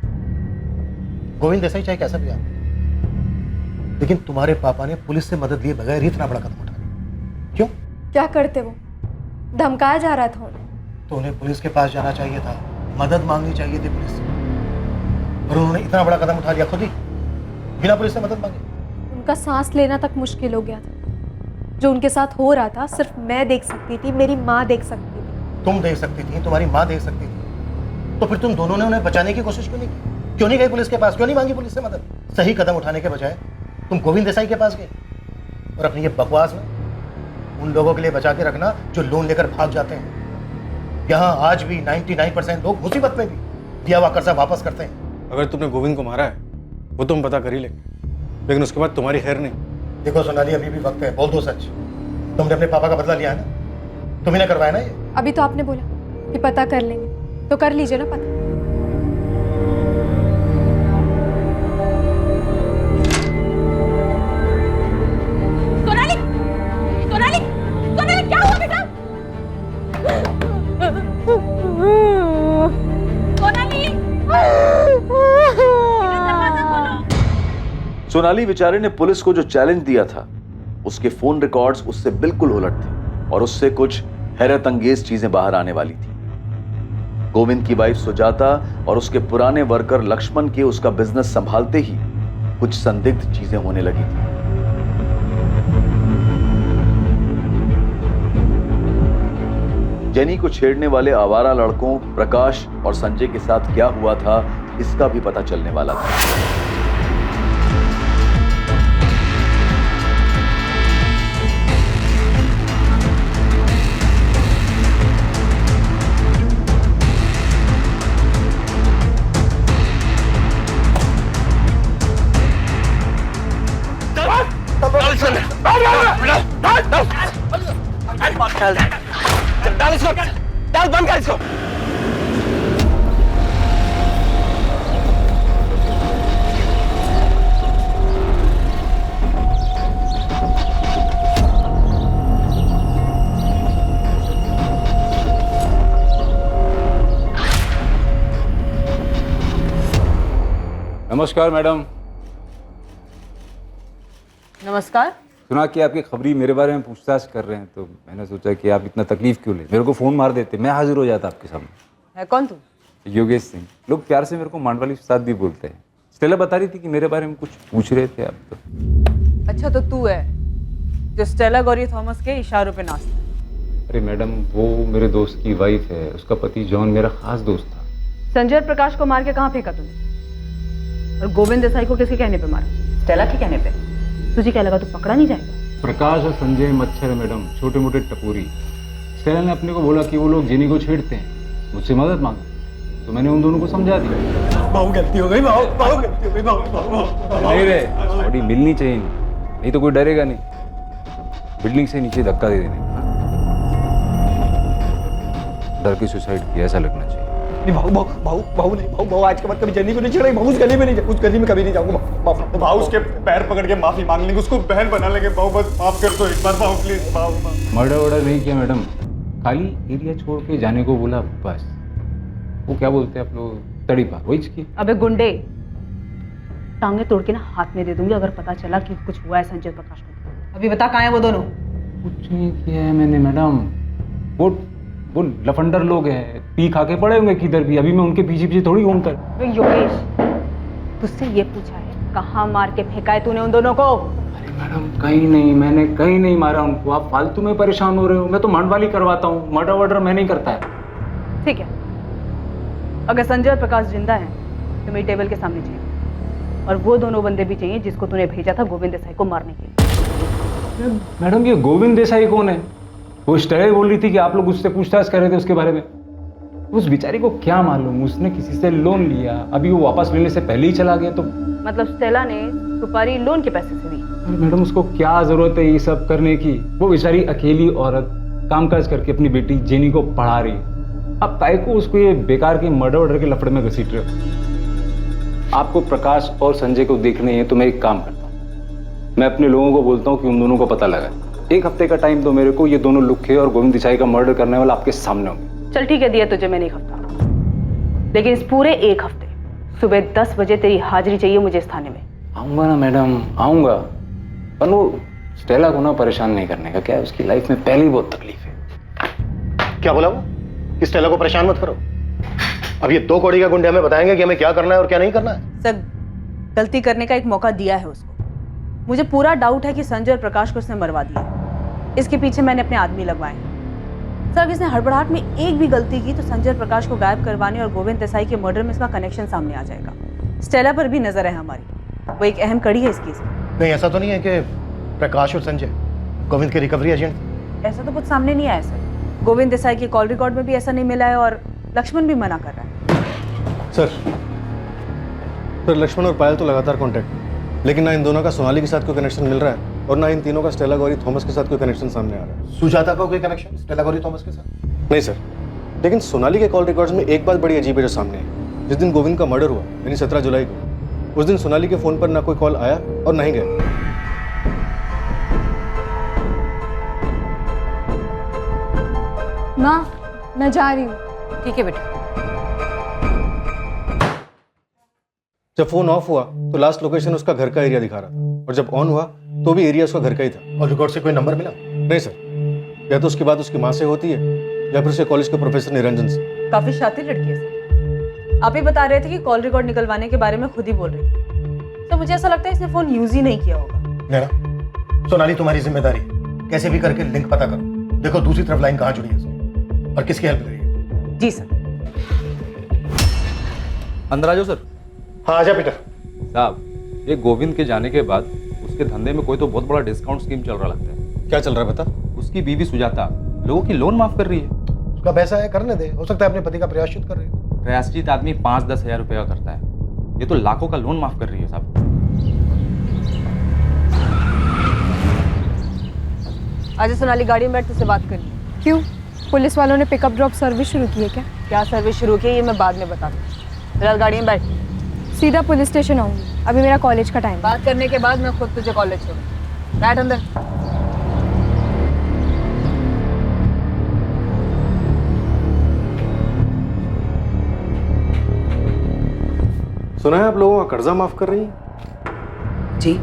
गोविंद देसाई चाहे कैसा भी आदमी, लेकिन तुम्हारे पापा ने पुलिस से मदद लिए बगैर ही इतना बड़ा कदम उठा लिया। क्यों? क्या करते वो? धमकाया जा रहा था उन्हें। तो उन्हें पुलिस के पास जाना चाहिए था, मदद मांगनी चाहिए थी पुलिस से, और उन्होंने इतना बड़ा कदम उठा लिया खुद ही, बिना पुलिस से मदद मांगे। उनका सांस लेना तक मुश्किल हो गया था। जो उनके साथ हो रहा था सिर्फ मैं देख सकती थी, मेरी माँ देख सकती थी। तुम देख सकती थी, तुम्हारी माँ देख सकती थी, तो फिर तुम दोनों ने उन्हें बचाने की कोशिश क्यों नहीं की? क्यों नहीं गई पुलिस के पास? क्यों नहीं मांगी पुलिस से मदद? सही कदम उठाने के बजाय तुम गोविंद देसाई के पास गए और अपनी ये बकवास में उन लोगों के लिए बचा के रखना जो लोन लेकर भाग जाते हैं। यहाँ आज भी 99% लोग मुसीबत में भी दिया हुआ कर्जा वापस करते हैं। अगर तुमने गोविंद को मारा है वो तो हम पता कर ही लेंगे, लेकिन उसके बाद तुम्हारी खैर नहीं। देखो सोनाली, अभी भी वक्त है, बोल दो सच। तुमने अपने पापा का बदला लिया है ना, तुम्ही ने करवाया ना ये? अभी तो आपने बोला कि पता कर लेंगे, तो कर लीजिए ना पता। सोनाली, सोनाली, सोनाली, क्या हुआ बेटा? सोनाली, दरवाजा खोलो। सोनाली बेचारे ने पुलिस को जो चैलेंज दिया था उसके फोन रिकॉर्ड्स उससे बिल्कुल उलट थे और उससे कुछ हैरत अंगेज चीजें बाहर आने वाली थी। गोविंद की वाइफ सुजाता और उसके पुराने वर्कर लक्ष्मण के उसका बिजनेस संभालते ही कुछ संदिग्ध चीजें होने लगी थी। जेनी को छेड़ने वाले आवारा लड़कों प्रकाश और संजय के साथ क्या हुआ था इसका भी पता चलने वाला था। डाल बंद कर इसको। नमस्कार मैडम। नमस्कार। सुना कि आपकी खबरी मेरे बारे में पूछताछ कर रहे हैं, तो मैंने सोचा कि आप इतना तकलीफ क्यों ले, मेरे को फ़ोन मार देते, मैं हाजिर हो जाता आपके सामने। है कौन तू? योगेश सिंह। लोग प्यार से मेरे को मांडवाली उस्ताद भी बोलते हैं। स्टेला बता रही थी कि मेरे बारे में कुछ पूछ रहे थे आप तो। अच्छा, तो तू है जो स्टेला गौरी थॉमस के इशारों पे नाचता है? अरे मैडम, वो मेरे दोस्त की वाइफ है, उसका पति जॉन मेरा खास दोस्त था। संजय और प्रकाश को मार के कहाँ फेंका तूने? और गोविंद देसाई को किसके कहने पे मारा? स्टेला के कहने पे। तुझे क्या लगा तू पकड़ा नहीं जाएगा? प्रकाश और संजय मच्छर है मैडम, छोटे मोटे टपोरी। स्टेला ने अपने को बोला कि वो लोग जेनी को छेड़ते हैं, मुझसे मदद मांगा, तो मैंने उन दोनों को समझा दिया। बहुत गलती हो गई, बहुत गलती हो गई, बहुत। नहीं रे, बॉडी मिलनी चाहिए, नहीं तो कोई डरेगा नहीं। बिल्डिंग से नीचे धक्का दे देने, डर के सुसाइड किया ऐसा लगना चाहिए। नहीं भाऊ, भाऊ नहीं, भाऊ आज के बाद कभी जेनी को नहीं छेड़ेगा। भाऊ उस गली में नहीं, उस गली में कभी नहीं जाऊंगा। भाऊ उसके पैर पकड़ के माफी मांग लेंगे, उसको बहन बना लेंगे। भाऊ बस माफ कर दो एक बार, भाऊ प्लीज। भाऊ मर्डर वर्डर नहीं किया मैडम, खाली एरिया छोड़ के जाने को बोला बस। वो क्या बोलते हैं आप लोग, तड़ी पार, वही की। अबे गुंडे, टांगे तोड़ के ना हाथ में दे दूंगी अगर पता चला कि कुछ हुआ है संजय प्रकाश को। अभी बता कहाँ है वो दोनों? कुछ नहीं किया है मैंने मैडम, वो लफंडर लोग हैं, पी खा के पड़े होंगे किधर भी, अभी मैं उनके पीछे पीछे थोड़ी घूमता। योगेश, तुझसे ये पूछा है कहाँ मार के फेंका है तूने उन दोनों को? अरे मैडम कहीं नहीं, मैंने कहीं नहीं मारा उनको, आप फालतू में परेशान हो रहे हो। मैं तो मांडवाली करवाता हूँ, मर्डर वर्डर मैं नहीं करता है। ठीक है, अगर संजय और प्रकाश जिंदा हैं तो मेरी टेबल के सामने चाहिए, और वो दोनों बंदे भी चाहिए जिसको तूने भेजा था गोविंद देसाई को मारने के लिए। मैडम ये गोविंद देसाई कौन है? वो स्टेला बोल रही थी कि आप लोग उससे पूछताछ कर रहे थे उसके बारे में। उस बेचारी को क्या मालूम, उसने किसी से लोन लिया, अभी वो वापस लेने से पहले ही चला गया। तो मतलब स्टेला ने सुपारी लोन के पैसे से दी? अरे मैडम उसको क्या जरूरत है ये सब करने की? वो बेचारी अकेली औरत कामकाज करके अपनी बेटी जेनी को पढ़ा रही है। अब ताई को उसको ये बेकार के मर्डर वर्डर के लफड़े में घसीट रहे हो। आपको प्रकाश और संजय को देखने हैं तो मैं एक काम करता हूँ, मैं अपने लोगों को बोलता हूँ कि उन दोनों को पता लगा। एक हफ्ते का टाइम दो मेरे को, ये दोनों लुखे और गोविंद देसाई का मर्डर करने वाला आपके सामने होंगे। चल ठीक है, दिया तुझे मैंने एक हफ्ता, लेकिन इस पूरे एक हफ्ते सुबह 10 बजे तेरी हाजिरी चाहिए मुझे इस थाने में। आऊंगा ना मैडम, आऊंगा, पर वो स्टेला को ना परेशान नहीं करने का। क्या है, उसकी लाइफ में पहले ही बहुत तकलीफ है। क्या बोला वो कि स्टेला को परेशान मत करो? अब ये 2 कौड़ी का गुंडे हमें बताएंगे कि हमें क्या करना है और क्या नहीं करना है। सर, गलती करने का एक मौका दिया है उसको। मुझे पूरा डाउट है कि संजय और प्रकाश को उसने मरवा दिया। इसके पीछे मैंने अपने आदमी लगवाए हैं। सर, अगर इसने हड़बड़ाहट में एक भी गलती की तो संजय और प्रकाश को गायब करवाने और गोविंद देसाई के मर्डर में इसका कनेक्शन सामने आ जाएगा। स्टेला पर भी नजर है हमारी, वो एक अहम कड़ी है इस केस में। नहीं ऐसा तो नहीं है कि प्रकाश और संजय गोविंद के रिकवरी एजेंट? ऐसा तो कुछ सामने नहीं आया सर। गोविंद देसाई की कॉल रिकॉर्ड में भी ऐसा नहीं मिला है और लक्ष्मण भी मना कर रहा है। सर लक्ष्मण और पायल तो लगातार कांटेक्ट, लेकिन ना इन दोनों का सोनाली के साथ कोई कनेक्शन मिल रहा है और ना इन तीनों का स्टेला गौरी थॉमस के साथ कोई कनेक्शन सामने आ रहा है। सुजाता का कोई कनेक्शन स्टेला गौरी थॉमस के साथ? नहीं सर, लेकिन सोनाली के कॉल रिकॉर्ड्स में एक बात बड़ी अजीब है जो सामने है। जिस दिन गोविंद का मर्डर हुआ यानी 17 जुलाई को, उस दिन सोनाली के फोन पर ना कोई कॉल आया और ना ही गया। माँ मैं जा रही हूँ। ठीक है बेटा। जब फोन ऑफ हुआ तो लास्ट लोकेशन उसका घर का एरिया दिखा रहा था और जब ऑन हुआ तो भी एरिया उसका घर का ही था। और रिकॉर्ड से कोई नंबर मिला? नहीं सर, या तो उसकी बात उसकी माँ से होती है या फिर उसके कॉलेज के प्रोफेसर निरंजन से। काफी शातिर लड़की है सर। आप ही बता रहे थे कि कॉल रिकॉर्ड निकलवाने के बारे में खुद ही बोल रही थी। तो मुझे ऐसा लगता है इसने फोन यूज ही नहीं किया होगा। नैना, सोनाली तुम्हारी जिम्मेदारी, कैसे भी करके लिंक पता करो। देखो दूसरी तरफ लाइन कहाँ जुड़ी है इसमें और किसकी हेल्प करिए। जी सर। अंदर आ जाओ सर। हाँ आजा पीटर साहब। ये गोविंद के जाने के बाद उसके धंधे में कोई तो बहुत बड़ा डिस्काउंट स्कीम चल रहा लगता है। क्या चल रहा है बता? उसकी बीवी सुजाता लोगों की लोन माफ कर रही है। उसका पैसा है, करने दे। हो सकता है अपने पति का प्रायश्चित कर रही हो। प्रायश्चित आदमी 5-10 हज़ार रुपये का करता है, ये तो लाखों का लोन माफ कर रही है साहब। आज सोनाली गाड़ी में बैठ तुझसे बात करनी। क्यों? पुलिस वालों ने पिकअप ड्रॉप सर्विस शुरू की है क्या? क्या सर्विस शुरू की है ये मैं बाद में बता दूँ। फिलहाल गाड़ी में बैठ। सीधा पुलिस स्टेशन आऊंगी, अभी मेरा कॉलेज का टाइम। बात करने के बाद मैं खुद तुझे कॉलेज छोड़ूंगी। बैठ अंदर। सुना है आप लोगों का कर्जा माफ कर रही है? जी,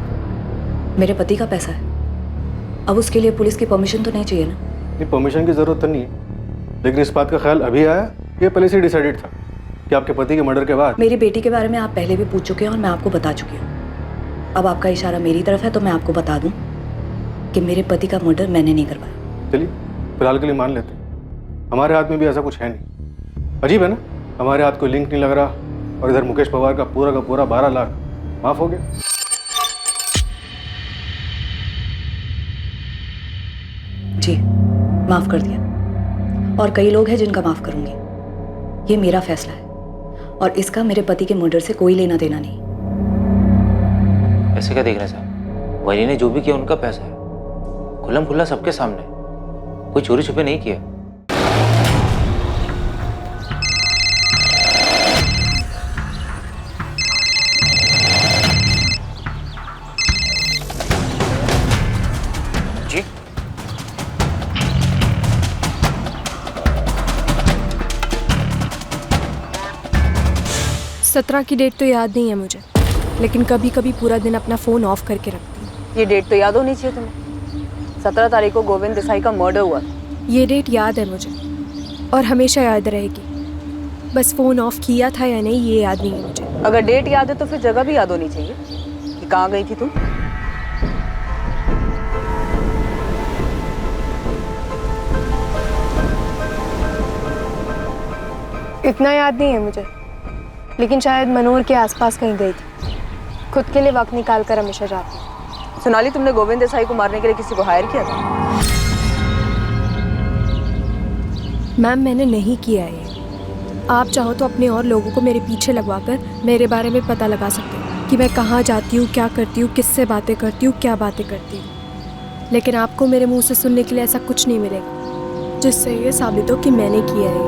मेरे पति का पैसा है। अब उसके लिए पुलिस की परमिशन तो नहीं चाहिए ना? नहीं, परमिशन की जरूरत तो नहीं है, लेकिन इस बात का ख्याल अभी आया ये पहले से डिसाइडेड था कि आपके पति के मर्डर के बाद? मेरी बेटी के बारे में आप पहले भी पूछ चुके हैं और मैं आपको बता चुकी हूँ। अब आपका इशारा मेरी तरफ है तो मैं आपको बता दूं कि मेरे पति का मर्डर मैंने नहीं करवाया। चलिए फिलहाल के लिए मान लेते हैं, हमारे हाथ में भी ऐसा कुछ है नहीं। अजीब है ना, हमारे हाथ कोई लिंक नहीं लग रहा और इधर मुकेश पवार का पूरा 12 लाख माफ हो गया। जी माफ कर दिया, और कई लोग हैं जिनका माफ करूंगी। ये मेरा फैसला है और इसका मेरे पति के मर्डर से कोई लेना देना नहीं। ऐसे क्या देख रहे हैं साहब? वैरी ने जो भी किया उनका पैसा है, खुल्लम खुल्ला सबके सामने, कोई चोरी छुपे नहीं किया। जी 17 की डेट तो याद नहीं है मुझे, लेकिन कभी कभी पूरा दिन अपना फ़ोन ऑफ करके रखती हूँ। ये डेट तो याद होनी चाहिए तुम्हें। 17 तारीख को गोविंद देसाई का मर्डर हुआ। ये डेट याद है मुझे और हमेशा याद रहेगी, बस फ़ोन ऑफ किया था या नहीं ये याद नहीं है मुझे। अगर डेट याद है तो फिर जगह भी याद होनी चाहिए कि कहाँ गई थी तुम। इतना याद नहीं है मुझे, लेकिन शायद मनोर के आसपास कहीं गई थी। खुद के लिए वक्त निकाल कर हमेशा जाती हूँ। सोनाली, तुमने गोविंद देसाई को मारने के लिए किसी को हायर किया था? मैम मैंने नहीं किया है। आप चाहो तो अपने और लोगों को मेरे पीछे लगवाकर मेरे बारे में पता लगा सकते हो कि मैं कहाँ जाती हूँ, क्या करती हूँ, किससे बातें करती हूँ, क्या बातें करती हूँ। लेकिन आपको मेरे मुंह से सुनने के लिए ऐसा कुछ नहीं मिलेगा जिससे ये साबित हो कि मैंने किया है।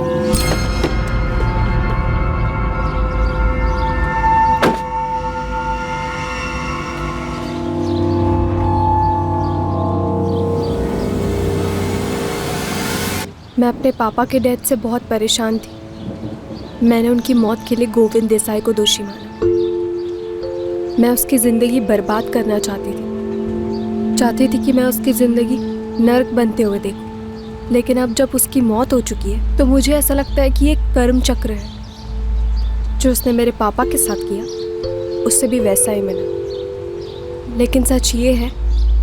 मैं अपने पापा के डेथ से बहुत परेशान थी। मैंने उनकी मौत के लिए गोविंद देसाई को दोषी माना। मैं उसकी ज़िंदगी बर्बाद करना चाहती थी कि मैं उसकी ज़िंदगी नर्क बनते हुए देखूं। लेकिन अब जब उसकी मौत हो चुकी है तो मुझे ऐसा लगता है कि एक कर्म चक्र है। जो उसने मेरे पापा के साथ किया उससे भी वैसा ही मिला। लेकिन सच ये है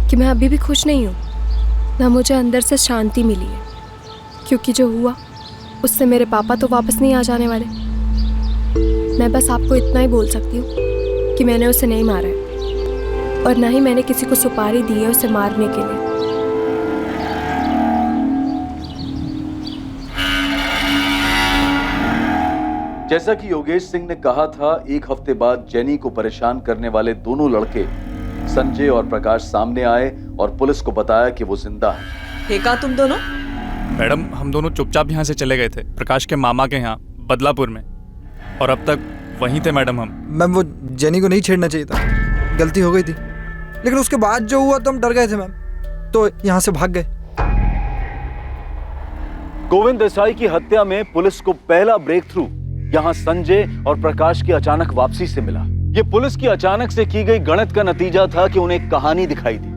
कि मैं अभी भी खुश नहीं हूँ, ना मुझे अंदर से शांति मिली है, क्योंकि जो हुआ उससे मेरे पापा तो वापस नहीं आ जाने वाले। मैं बस आपको इतना ही बोल सकती हूँ कि मैंने उसे नहीं मारा है। और ना ही मैंने किसी को सुपारी दी है उसे मारने के लिए। जैसा कि योगेश सिंह ने कहा था, एक हफ्ते बाद जेनी को परेशान करने वाले दोनों लड़के संजय और प्रकाश सामने आए और पुलिस को बताया कि वो जिंदा हैं। थे कहाँ तुम दोनों? मैडम, हम दोनों चुपचाप यहाँ से चले गए थे प्रकाश के मामा के यहाँ बदलापुर में, और अब तक वहीं थे मैडम हम। मैम वो जेनी को नहीं छेड़ना चाहिए था, गलती हो गई थी, लेकिन उसके बाद जो हुआ तो हम डर गए थे मैम, तो यहाँ से भाग गए। गोविंद देसाई की हत्या में पुलिस को पहला ब्रेक थ्रू यहाँ संजय और प्रकाश की अचानक वापसी से मिला। ये पुलिस की अचानक से की गई गणित का नतीजा था कि उन्हें एक कहानी दिखाई दी,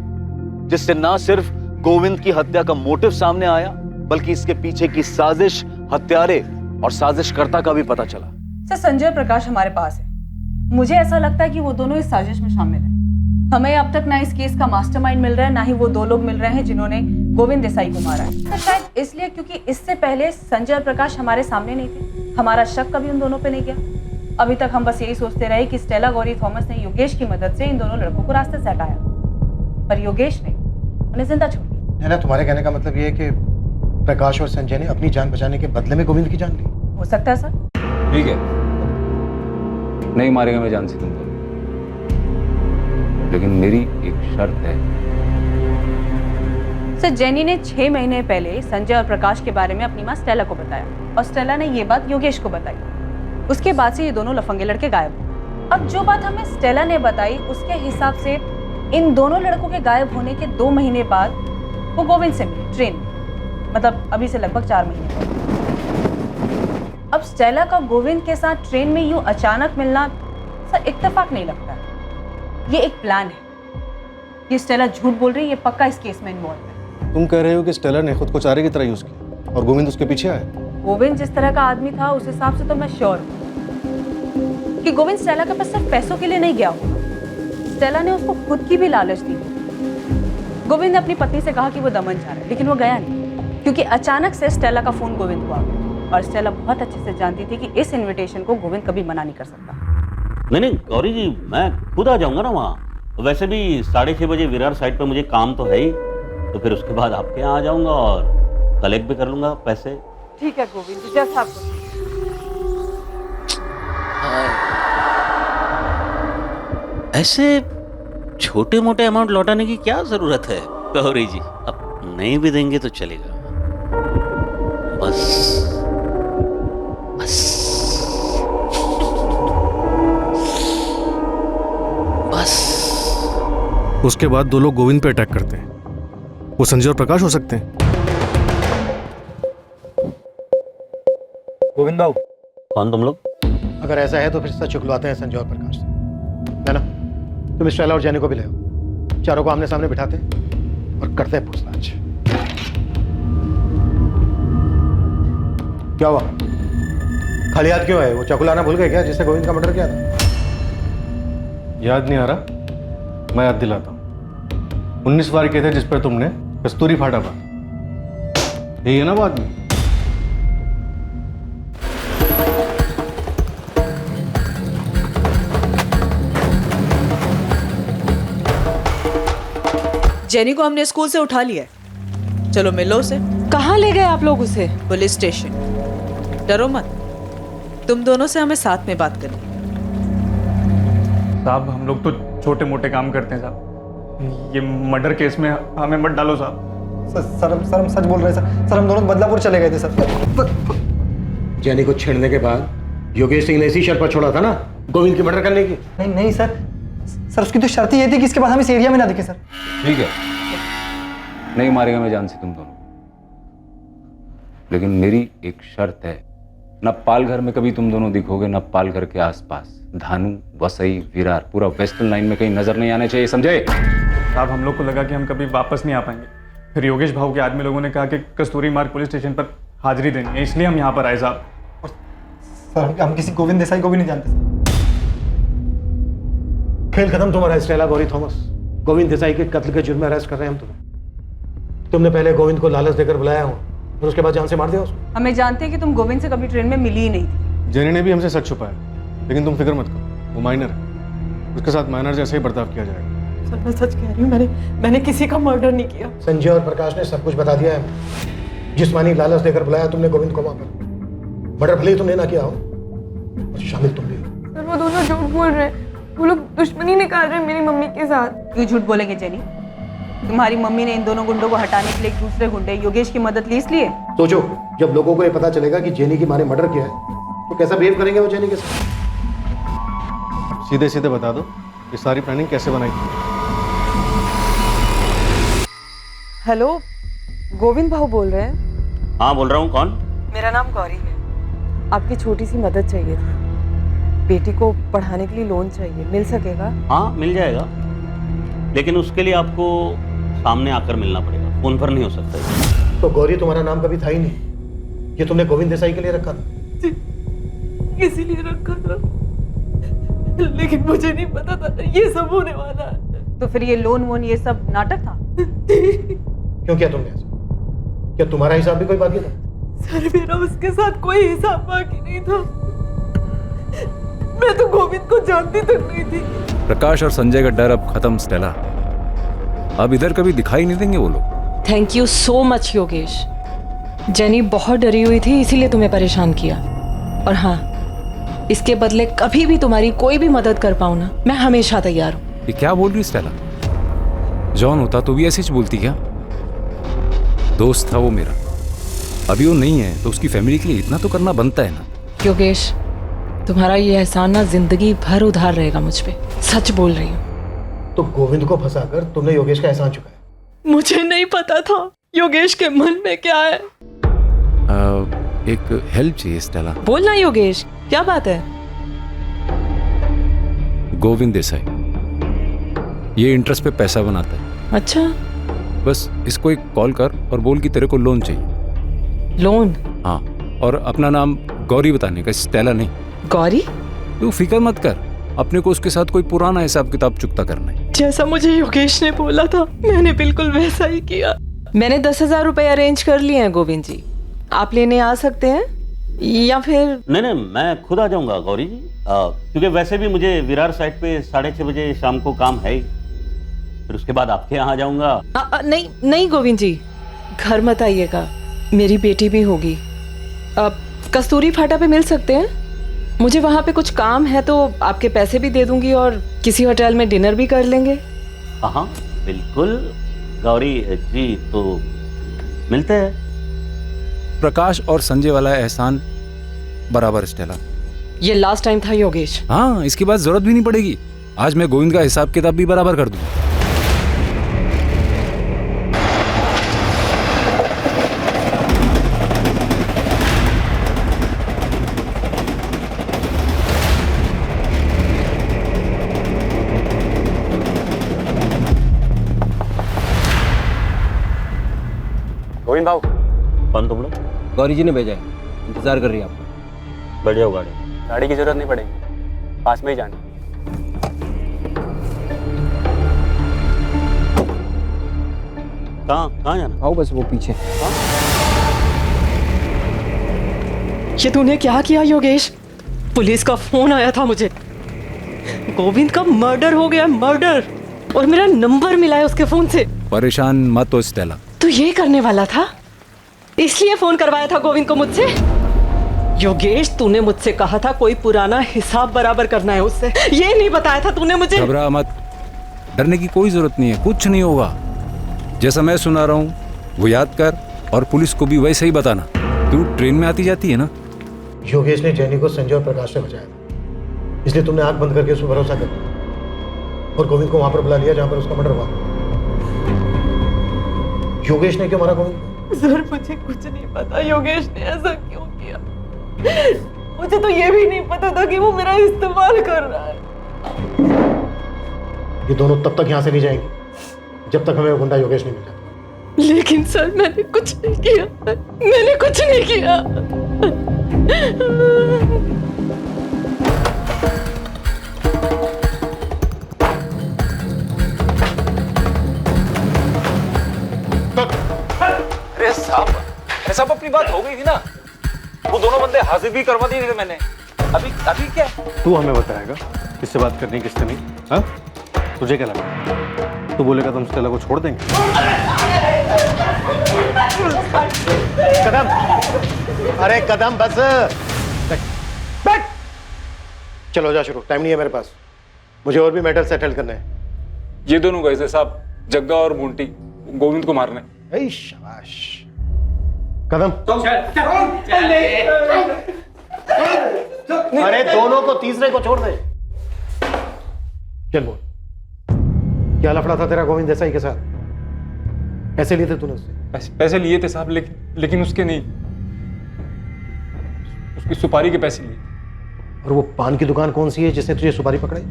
जिससे न सिर्फ गोविंद की हत्या का मोटिव सामने आया, बल्कि इसके पीछे की साजिश, हत्यारे और साजिशकर्ता का भी पता चला। सर, संजय और प्रकाश हमारे पास है। मुझे ऐसा लगता है कि वो दोनों इस साजिश में शामिल हैं। हमें अब तक ना इस केस का मास्टरमाइंड मिल रहा है, ना ही वो दो लोग मिल रहे हैं जिन्होंने गोविंद देसाई को मारा है। तो शायद इसलिए क्योंकि इससे पहले संजय और प्रकाश हमारे सामने नहीं थे, हमारा शक कभी उन दोनों पे नहीं गया। अभी तक हम बस यही सोचते रहे कि स्टेला गौरी थॉमस ने योगेश की मदद से इन दोनों लड़कों को रास्ते से हटाया, पर योगेश ने उन्हें जिंदा छोड़ दिया। ना, तुम्हारे कहने का मतलब ये है कि प्रकाश और संजय ने अपनी जान बचाने के बदले में गोविंद की जान ली? हो सकता है सर। ठीक है, नहीं मारेगा मैं जान से तुमको, लेकिन मेरी एक शर्त है। सर, जेनी ने 6 महीने पहले संजय और प्रकाश के बारे में अपनी माँ स्टेला को बताया, और स्टेला ने ये बात योगेश को बताई। उसके बाद से ये दोनों लफंगे लड़के गायब हुए। अब जो बात हमें स्टेला ने बताई, उसके हिसाब से इन दोनों लड़कों के गायब होने के 2 महीने बाद वो गोविंद से मिले ट्रेन में, मतलब अभी से लगभग 4 महीने पहले। अब स्टेला का गोविंद के साथ ट्रेन में यूं अचानक मिलना सर इत्तेफाक नहीं लगता है, ये एक प्लान है। ये स्टेला झूठ बोल रही है, ये पक्का इस केस में इन्वॉल्व है। तुम कह रहे हो कि स्टेला ने खुद को चारे की तरह यूज किया और गोविंद उसके पीछे आया? गोविंद जिस तरह का आदमी था, उस हिसाब से तो मैं श्योर हूँ कि गोविंद स्टेला के पास सिर्फ पैसों के लिए नहीं गया होगा। स्टेला ने उसको खुद की भी लालच दी। गोविंद ने अपनी पत्नी से कहा कि वो दमन जा रहा है, लेकिन वो गया नहीं, क्योंकि अचानक से स्टेला का फोन गोविंद को आ गया, और स्टेला बहुत अच्छे से जानती थी कि इस इनविटेशन को गोविंद कभी मना नहीं कर सकता। नहीं गौरी जी, मैं खुद आ जाऊंगा ना वहाँ। वैसे भी 6:30 बजे विरार साइड पर मुझे काम तो है ही, तो फिर उसके बाद आपके यहाँ आ जाऊंगा और कलेक्ट भी कर लूंगा पैसे। ठीक है गोविंद जी, जैसा आपको। ऐसे छोटे मोटे अमाउंट लौटाने की क्या जरूरत है गौरी जी? अब नहीं भी देंगे तो चलेगा, बस बस बस। उसके बाद 2 लोग गोविंद पे अटैक करते हैं, वो संजय और प्रकाश हो सकते हैं। गोविंद बाबू, कौन तुम लोग? अगर ऐसा है तो फिर सच चुकलवाते हैं संजय और प्रकाश से, है ना? तुम स्टेला और जेनी को भी ले आओ, चारों को आमने सामने बिठाते हैं और करते हैं पूछताछ। क्या हुआ? खाली हाथ क्यों है? वो चाकू लाना भूल गए क्या, जिससे गोविंद का मर्डर किया था? याद नहीं आ रहा, मैं याद दिलाता हूँ। 19 वार के थे जिस पर तुमने कस्तूरी फाटा पा, यही है ना वो आदमी? जेनी को हमने स्कूल से उठा लिया है, चलो मिलो उसे। कहाँ ले गए आप लोग उसे? Police station. डरो मत, तुम दोनों से हमें साथ में बात करनी। साहब, हम लोग तो छोटे मोटे काम करते हैं साहब, ये मर्डर केस में हमें मत डालो साहब। सर हम सच बोल रहे हैं सर, हम दोनों बदलापुर चले गए थे सर। जेनी को छेड़ने के बाद योगेश सिंह ने इसी शर्त पर छोड़ा था ना, गोविंद की मर्डर करने की? नहीं सर, उसकी तो शर्त ये थी कि इसके बाद हम इस एरिया में ना दिखे सर। ठीक है, नहीं मारेगा मैं जान से तुम दोनों, लेकिन मेरी एक शर्त है, न पालघर में कभी तुम दोनों दिखोगे, न पालघर के आसपास। धानु, वसई, विरार, पूरा वेस्टर्न लाइन में कहीं नजर नहीं आने चाहिए, समझे? साहब, हम लोग को लगा कि हम कभी वापस नहीं आ पाएंगे, फिर योगेश भाऊ के आदमी लोगों ने कहा कि कस्तूरी मार्ग पुलिस स्टेशन पर हाजिरी देनी है, इसलिए हम यहाँ पर आए साहब। सर हम किसी गोविंद देसाई को भी नहीं जानते सर। खेल खत्म तुम्हारा स्टेला गौरी थॉमस। गोविंद देसाई के कत्ल के जुर्म में अरेस्ट कर रहे हैं हम तुम्हें। तुमने पहले गोविंद को लालच देकर बुलाया हो और उसके बाद जान से मार दिया उसको। हमें जानते हैं कि तुम गोविंद से कभी ट्रेन में मिली ही नहीं थी। जेनी ने भी हमसे सच छुपाया, लेकिन तुम फिक्र मत करो, वो माइनर है, उसके साथ माइनर जैसे ही बर्ताव किया जाएगा। सर मैं सच कह रही हूँ, मैंने किसी का मर्डर नहीं किया। संजय और प्रकाश ने सब कुछ बता दिया है। जिस्मानी लालच देकर बुलाया तुमने गोविंद को वहां पर। मर्डर भले ही तुमने ना किया हो, शामिल तुम भी हो। सर वो दोनों झूठ बोल रहे हैं, वो लोग दुश्मनी निकाल रहे हैं मेरी मम्मी के साथ। क्यों झूठ बोलेंगे जेनी? तुम्हारी मम्मी ने इन दोनों गुंडों को हटाने के लिए एक दूसरे गुंडे योगेश की मदद ली इसलिए? सोचो, जब लोगों को ये पता चलेगा कि जेनी की माँ ने मर्डर किया है तो कैसा बिहेव करेंगे वो जेनी के साथ। सीधे सीधे बता दो ये सारी प्लानिंग कैसे बनाई? हेलो, गोविंद भाऊ बोल रहे हैं? हाँ बोल रहा हूँ। कौन? मेरा नाम गौरी है। आपकी छोटी सी मदद चाहिए थी। बेटी को पढ़ाने के लिए लोन चाहिए, मिल सकेगा? हाँ मिल जाएगा, लेकिन उसके लिए आपको सामने आकर मिलना पड़ेगा, फोन पर नहीं हो सकता। तो गौरी तुम्हारा नाम कभी था ही नहीं, ये तुमने गोविंद देसाई के लिए रखा था। इसीलिए रखा था, लेकिन मुझे नहीं पता था ये सब होने वाला है। तो फिर ये लोन वोन ये सब नाटक था? क्यों किया तुमने ऐसा? क्या तुम्हारा हिसाब भी कोई बाकी था? सर मेरा उसके साथ कोई हिसाब बाकी नहीं था। मैं तो गोविंद को जानती तक नहीं थी। प्रकाश और संजय का डर अब खत्म स्टेला। अब इधर कभी दिखाई नहीं देंगे वो लोग। Thank you so much Yogesh. Jenny बहुत डरी हुई थी, इसीलिए तुम्हें परेशान किया। और हाँ, इसके बदले कभी भी तुम्हारी कोई भी मदद कर पाऊँ ना, मैं हमेशा तैयार हूँ। ये क्या बोल रही स्टेला? जॉन होता तो भी ऐसे ही बोलती क्या? दोस्त था वो मेरा, अभी वो नहीं है तो उसकी फैमिली के लिए इतना तो करना बनता है ना। योगेश, तुम्हारा ये एहसान ना जिंदगी भर उधार रहेगा मुझ पे, सच बोल रही हूँ। तो गोविंद को फंसाकर तुमने योगेश का एहसान चुकाया? मुझे नहीं पता था योगेश के मन में क्या है। एक हेल्प चाहिए स्टेला। बोलना योगेश, क्या बात है? गोविंद देसाई ये इंटरेस्ट पे पैसा बनाता है। अच्छा, बस इसको एक कॉल कर और बोल कि तेरे को लोन चाहिए। लोन? हाँ, और अपना नाम गौरी बताने का, स्टेला नहीं। गौरी? तू फिक्र मत कर, अपने को उसके साथ कोई पुराना हिसाब किताब चुकता करना है। जैसा मुझे योगेश ने बोला था मैंने बिल्कुल वैसा ही किया। मैंने 10,000 रुपए अरेंज कर लिए हैं गोविंद जी, आप लेने आ सकते हैं या फिर? नहीं मैं खुद आ जाऊंगा गौरी जी, क्योंकि वैसे भी मुझे विरार साइड पे 6:30 बजे शाम को काम है ही। फिर उसके बाद आपके यहाँ आ जाऊंगा। नहीं गोविंद जी, घर मत आइएगा, मेरी बेटी भी होगी। कस्तूरी फाटा पे मिल सकते हैं? मुझे वहाँ पे कुछ काम है तो आपके पैसे भी दे दूंगी और किसी होटल में डिनर भी कर लेंगे। हाँ बिल्कुल गौरी जी, तो मिलते हैं। प्रकाश और संजय वाला एहसान बराबर स्टेला। ये लास्ट टाइम था योगेश। हाँ, इसके बाद जरूरत भी नहीं पड़ेगी। आज मैं गोविंद का हिसाब किताब भी बराबर कर दूंगा। गोविंद भाव। कौन तुम लोग? गौरी जी ने भेजा है, इंतजार कर रही है आपका। बैठ जाओ गाड़ी। गाड़ी की जरूरत नहीं पड़ेगी, पास में ही जाना। कहाँ जाना? आओ बस वो पीछे। ये तूने क्या किया योगेश? पुलिस का फोन आया था मुझे, गोविंद का मर्डर हो गया, मर्डर, और मेरा नंबर मिला है उसके फोन से। परेशान मत हो स्टेला। तू ये करने वाला था, इसलिए फोन करवाया था गोविंद को मुझसे? योगेश, तूने मुझसे कहा था कोई पुराना हिसाब बराबर करना है उससे, ये नहीं बताया था तूने मुझे? घबरा मत, डरने की कोई जरूरत नहीं है, कुछ नहीं होगा। जैसा मैं सुना रहा हूँ वो याद कर और पुलिस को भी वैसे ही बताना। तू ट्रेन में आती जाती है ना? योगेश ने जेनी को संजय और प्रकाश से बचाया था, इसलिए तुमने आंख बंद करके उस पर भरोसा कर लिया और गोविंद को वहां पर बुला लिया जहां पर उसका मर्डर हुआ। योगेश ने क्यों मारा गोविंद को? सर मुझे कुछ नहीं पता योगेश ने ऐसा क्यों किया। मुझे तो ये भी नहीं पता था कि वो मेरा इस्तेमाल कर रहा है। ये दोनों तब तक यहाँ से नहीं जाएंगे जब तक हमें वो गुंडा योगेश नहीं मिल जाता। लेकिन सर मैंने कुछ नहीं किया, मैंने कुछ नहीं किया। अरे साहब अपनी बात हो गई थी ना, वो दोनों बंदे हाजिर भी करवा दिए थे मैंने। अभी क्या? तू हमें बताएगा किससे बात करनी किससे नहीं? हाँ, तुझे क्या लगा? तू बोलेगा तो हम स्टेला को छोड़ देंगे। कदम, अरे कदम बस। बैठ। चलो जा शुरू, टाइम नहीं है मेरे पास, मुझे और भी मैटर सेटल करने हैं। ये दोनों गए थे साहब, जग्गा और बूंटी, गोविंद को मारने। ऐ शाबाश। कदम, अरे दोनों को, तीसरे को छोड़ दे। चल बोल, क्या लफड़ा था तेरा गोविंद देसाई के साथ? पैसे लिए थे तूने उससे? पैसे लिए थे साहब, लेकिन उसके नहीं, उसकी सुपारी के पैसे लिए। और वो पान की दुकान कौन सी है जिसने तुझे सुपारी पकड़ाई?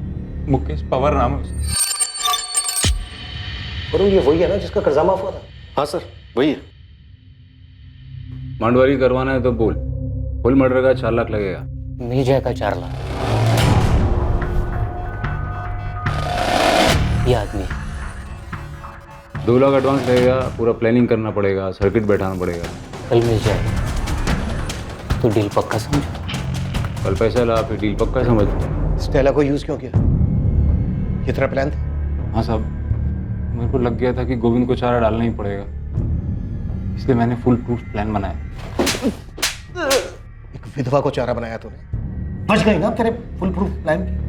मुकेश पवार नाम है उसका। और ये वही है ना जिसका कर्जा माफ हुआ था? हाँ सर, वही है। मांडवारी करवाना है तो बोल, फुल मर्डर का 4 लाख लगेगा। मिल जाएगा 4 लाख। ये आदमी 2 लाख एडवांस लगेगा, पूरा प्लानिंग करना पड़ेगा, सर्किट बैठाना पड़ेगा। कल मिल जाएगा। तो डील पक्का समझ। कल पैसा ला, फिर डील पक्का समझ। स्टेला को यूज क्यों किया? ये तेरा प्लान था? हाँ साहब, मेरे को लग गया था कि गोविंद को चारा डालना ही पड़ेगा, इसलिए मैंने फुल प्रूफ प्लान बनाया। एक विधवा को चारा बनाया तूने, बच गई ना तेरे फुल प्रूफ प्लान की।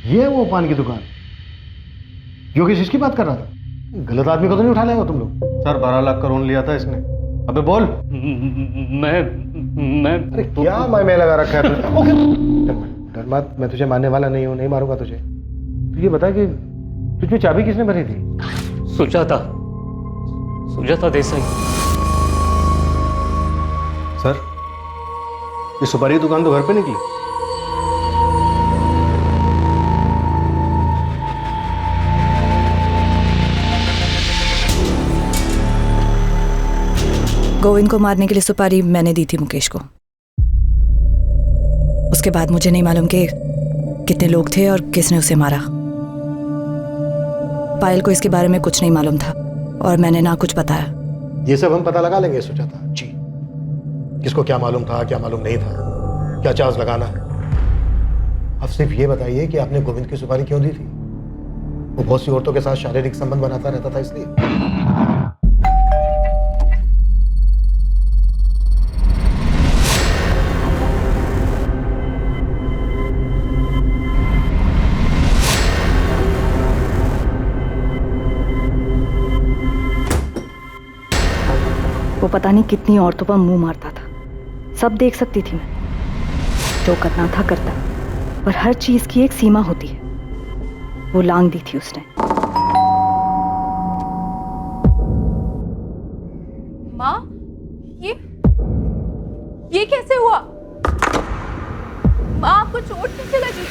ये है वो पान की दुकान, योगेश इसकी बात कर रहा था? गलत आदमी को तो नहीं उठा लाए हो तुम लोग? सर 12 लाख का लोन लिया था इसने। अबे बोल। मैं अरे क्या मैं लगा रखा है तूने? डर मत, मैं तुझे मारने वाला नहीं हूँ, नहीं मारूंगा तुझे। तू ये बता कि तुझमें चाबी किसने भरी थी? सुजाता देसाई। सर, ये सुपारी की दुकान तो घर पे निकली। गोविंद को मारने के लिए सुपारी मैंने दी थी मुकेश को। उसके बाद मुझे नहीं मालूम कि कितने लोग थे और किसने उसे मारा। पायल को इसके बारे में कुछ नहीं मालूम था और मैंने ना कुछ बताया। ये सब हम पता लगा लेंगे सुजाता जी, किसको क्या मालूम था, क्या मालूम नहीं था, क्या चार्ज लगाना है। अब सिर्फ ये बताइए कि आपने गोविंद की सुपारी क्यों दी थी? वो बहुत सी औरतों के साथ शारीरिक संबंध बनाता रहता था इसलिए? वो पता नहीं कितनी औरतों पर मुंह मारता था, सब देख सकती थी मैं। जो करना था करता, पर हर चीज की एक सीमा होती है, वो लांग दी थी उसने। माँ, ये कैसे हुआ? माँ, आपको चोट कैसे लगी?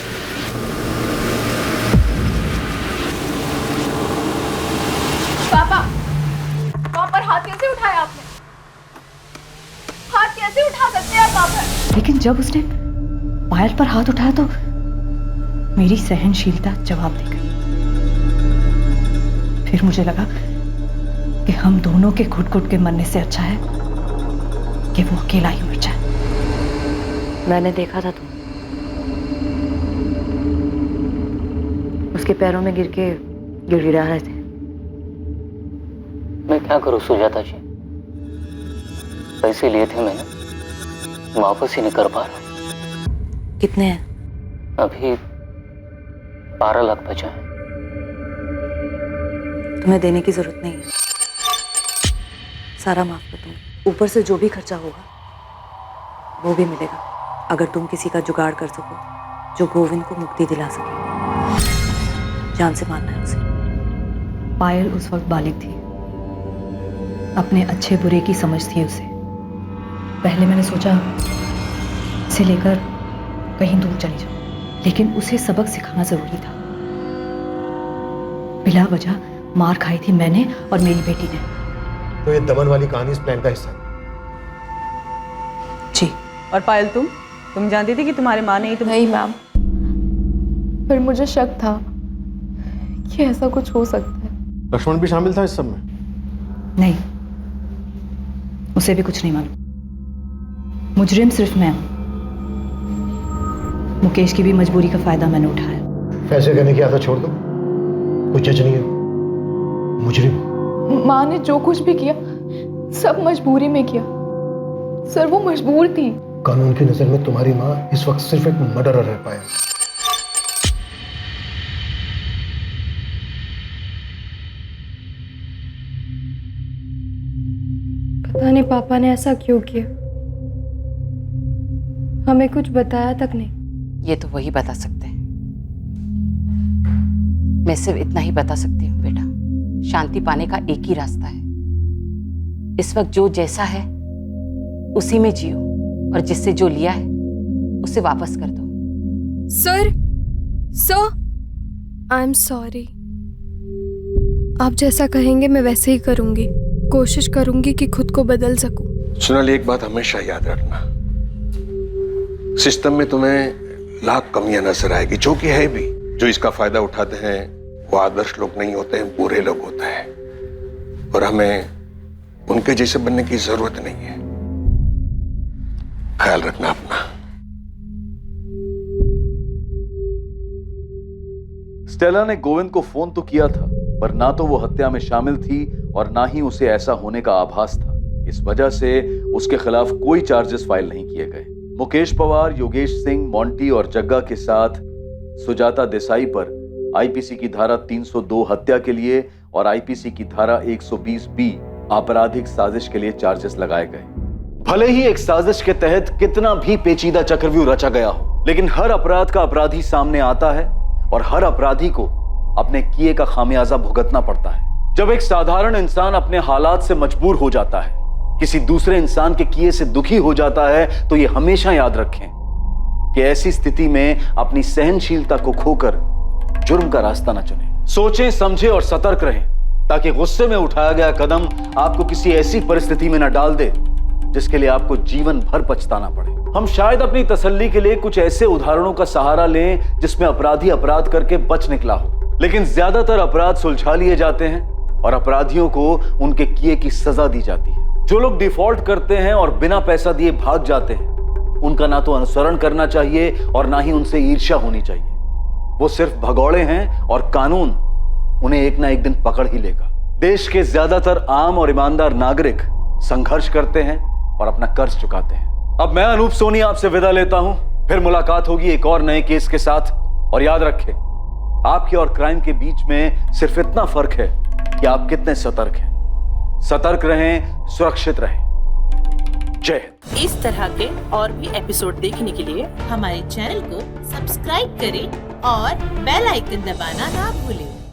पापा, वहां पर हाथ कैसे उठाया आपने? हाथ कैसे उठा सकते हैं आप वहां पर? लेकिन जब उसने पायल पर हाथ उठाया तो मेरी सहनशीलता जवाब दे गई। फिर मुझे लगा कि हम दोनों के घुट-घुट के मरने से अच्छा है कि वो अकेला ही मर जाए। मैंने देखा था तुम उसके पैरों में गिर के गिड़गिड़ा रहे थे। मैं क्या करूं सुजाता जी, पैसे लिए थे मैंने, वापस ही नहीं कर पा रहा। कितने हैं? अभी 12 लाख बचा है। तुम्हें देने की जरूरत नहीं है, सारा माफ कर दूंगी। ऊपर से जो भी खर्चा होगा वो भी मिलेगा, अगर तुम किसी का जुगाड़ कर सको जो गोविंद को मुक्ति दिला सके। जान से मारना है उसे। पायल उस वक्त बालिग थी, अपने अच्छे बुरे की समझ थी उसे। पहले मैंने सोचा इसे लेकर कहीं दूर चली जाऊं, लेकिन उसे सबक सिखाना जरूरी था। बिला वजह मार खाई थी मैंने और मेरी बेटी ने। तो ये दमन वाली कहानी इस प्लान का हिस्सा है? जी। और पायल, तुम जानती थी कि तुम्हारे माँ ने ही नहीं मैम, पर मुझे शक था कि ऐसा कुछ हो सकता है। लक्ष्मण भी शामिल था इस सब में? नहीं, उसे भी कुछ नहीं मालूम। मुजरिम सिर्फ मैं हूं। मुकेश की भी मजबूरी का फायदा मैंने उठाया। फैसले करने की आदत छोड़ दो, कोई जज नहीं है, मुजरिम। माँ ने जो कुछ भी किया सब मजबूरी में किया। सर वो मजबूर थी। कानून की नजर में तुम्हारी माँ इस वक्त सिर्फ एक मर्डरर रह पाया। पता नहीं पापा ने ऐसा क्यों किया, हमें कुछ बताया तक नहीं। ये तो वही बता सकते हैं। मैं सिर्फ इतना ही बता सकती हूँ बेटा, शांति पाने का एक ही रास्ता है। इस वक्त जो जैसा है उसी में जियो, और जिससे जो लिया है उसे वापस कर दो। Sir I am sorry. आप जैसा कहेंगे मैं वैसे ही करूंगी। कोशिश करूंगी कि खुद को बदल सकूं। सोनाली, एक बात हमेशा याद रखना, सिस्टम में तुम्हें लाख कमियां नजर आएगी, जो कि है भी। जो इसका फायदा उठाते हैं वो आदर्श लोग नहीं होते हैं, बुरे लोग होते हैं, और हमें उनके जैसे बनने की जरूरत नहीं है। ख्याल रखना अपना। स्टेला ने गोविंद को फोन तो किया था, पर ना तो वो हत्या में शामिल थी और ना ही उसे ऐसा होने का आभास था। इस वजह से उसके खिलाफ कोई चार्जेस फाइल नहीं किए गए। मुकेश पवार, योगेश सिंह, मोंटी और जग्गा के साथ सुजाता देसाई पर आईपीसी की धारा 302 हत्या के लिए और आईपीसी की धारा 120B आपराधिक साजिश के लिए चार्जेस लगाए गए। भले ही एक साजिश के तहत कितना भी पेचीदा चक्रव्यूह रचा गया हो, लेकिन हर अपराध का अपराधी सामने आता है और हर अपराधी को अपने किए का खामियाजा भुगतना पड़ता है। जब एक साधारण इंसान अपने हालात से मजबूर हो जाता है, किसी दूसरे इंसान के किए से दुखी हो जाता है, तो ये हमेशा याद रखें कि ऐसी स्थिति में अपनी सहनशीलता को खोकर जुर्म का रास्ता न चुनें। सोचें, समझें और सतर्क रहें, ताकि गुस्से में उठाया गया कदम आपको किसी ऐसी परिस्थिति में न डाल दे जिसके लिए आपको जीवन भर पछताना पड़े। हम शायद अपनी तसल्ली के लिए कुछ ऐसे उदाहरणों का सहारा लें जिसमें अपराधी अपराध करके बच निकला हो, लेकिन ज्यादातर अपराध सुलझा लिए जाते हैं और अपराधियों को उनके किए की सजा दी जाती है। जो लोग डिफॉल्ट करते हैं और बिना पैसा दिए भाग जाते हैं, उनका ना तो अनुसरण करना चाहिए और ना ही उनसे ईर्ष्या होनी चाहिए। वो सिर्फ भगौड़े हैं और कानून उन्हें एक ना एक दिन पकड़ ही लेगा। देश के ज्यादातर आम और ईमानदार नागरिक संघर्ष करते हैं और अपना कर्ज चुकाते हैं। अब मैं अनूप सोनी आपसे विदा लेता हूं, फिर मुलाकात होगी एक और नए केस के साथ। और याद रखें, आपके और क्राइम के बीच में सिर्फ इतना फर्क है कि आप कितने सतर्क हैं। सतर्क रहें, सुरक्षित रहें। जय हिंद। इस तरह के और भी एपिसोड देखने के लिए हमारे चैनल को सब्सक्राइब करें और बेल आइकन दबाना ना भूलें।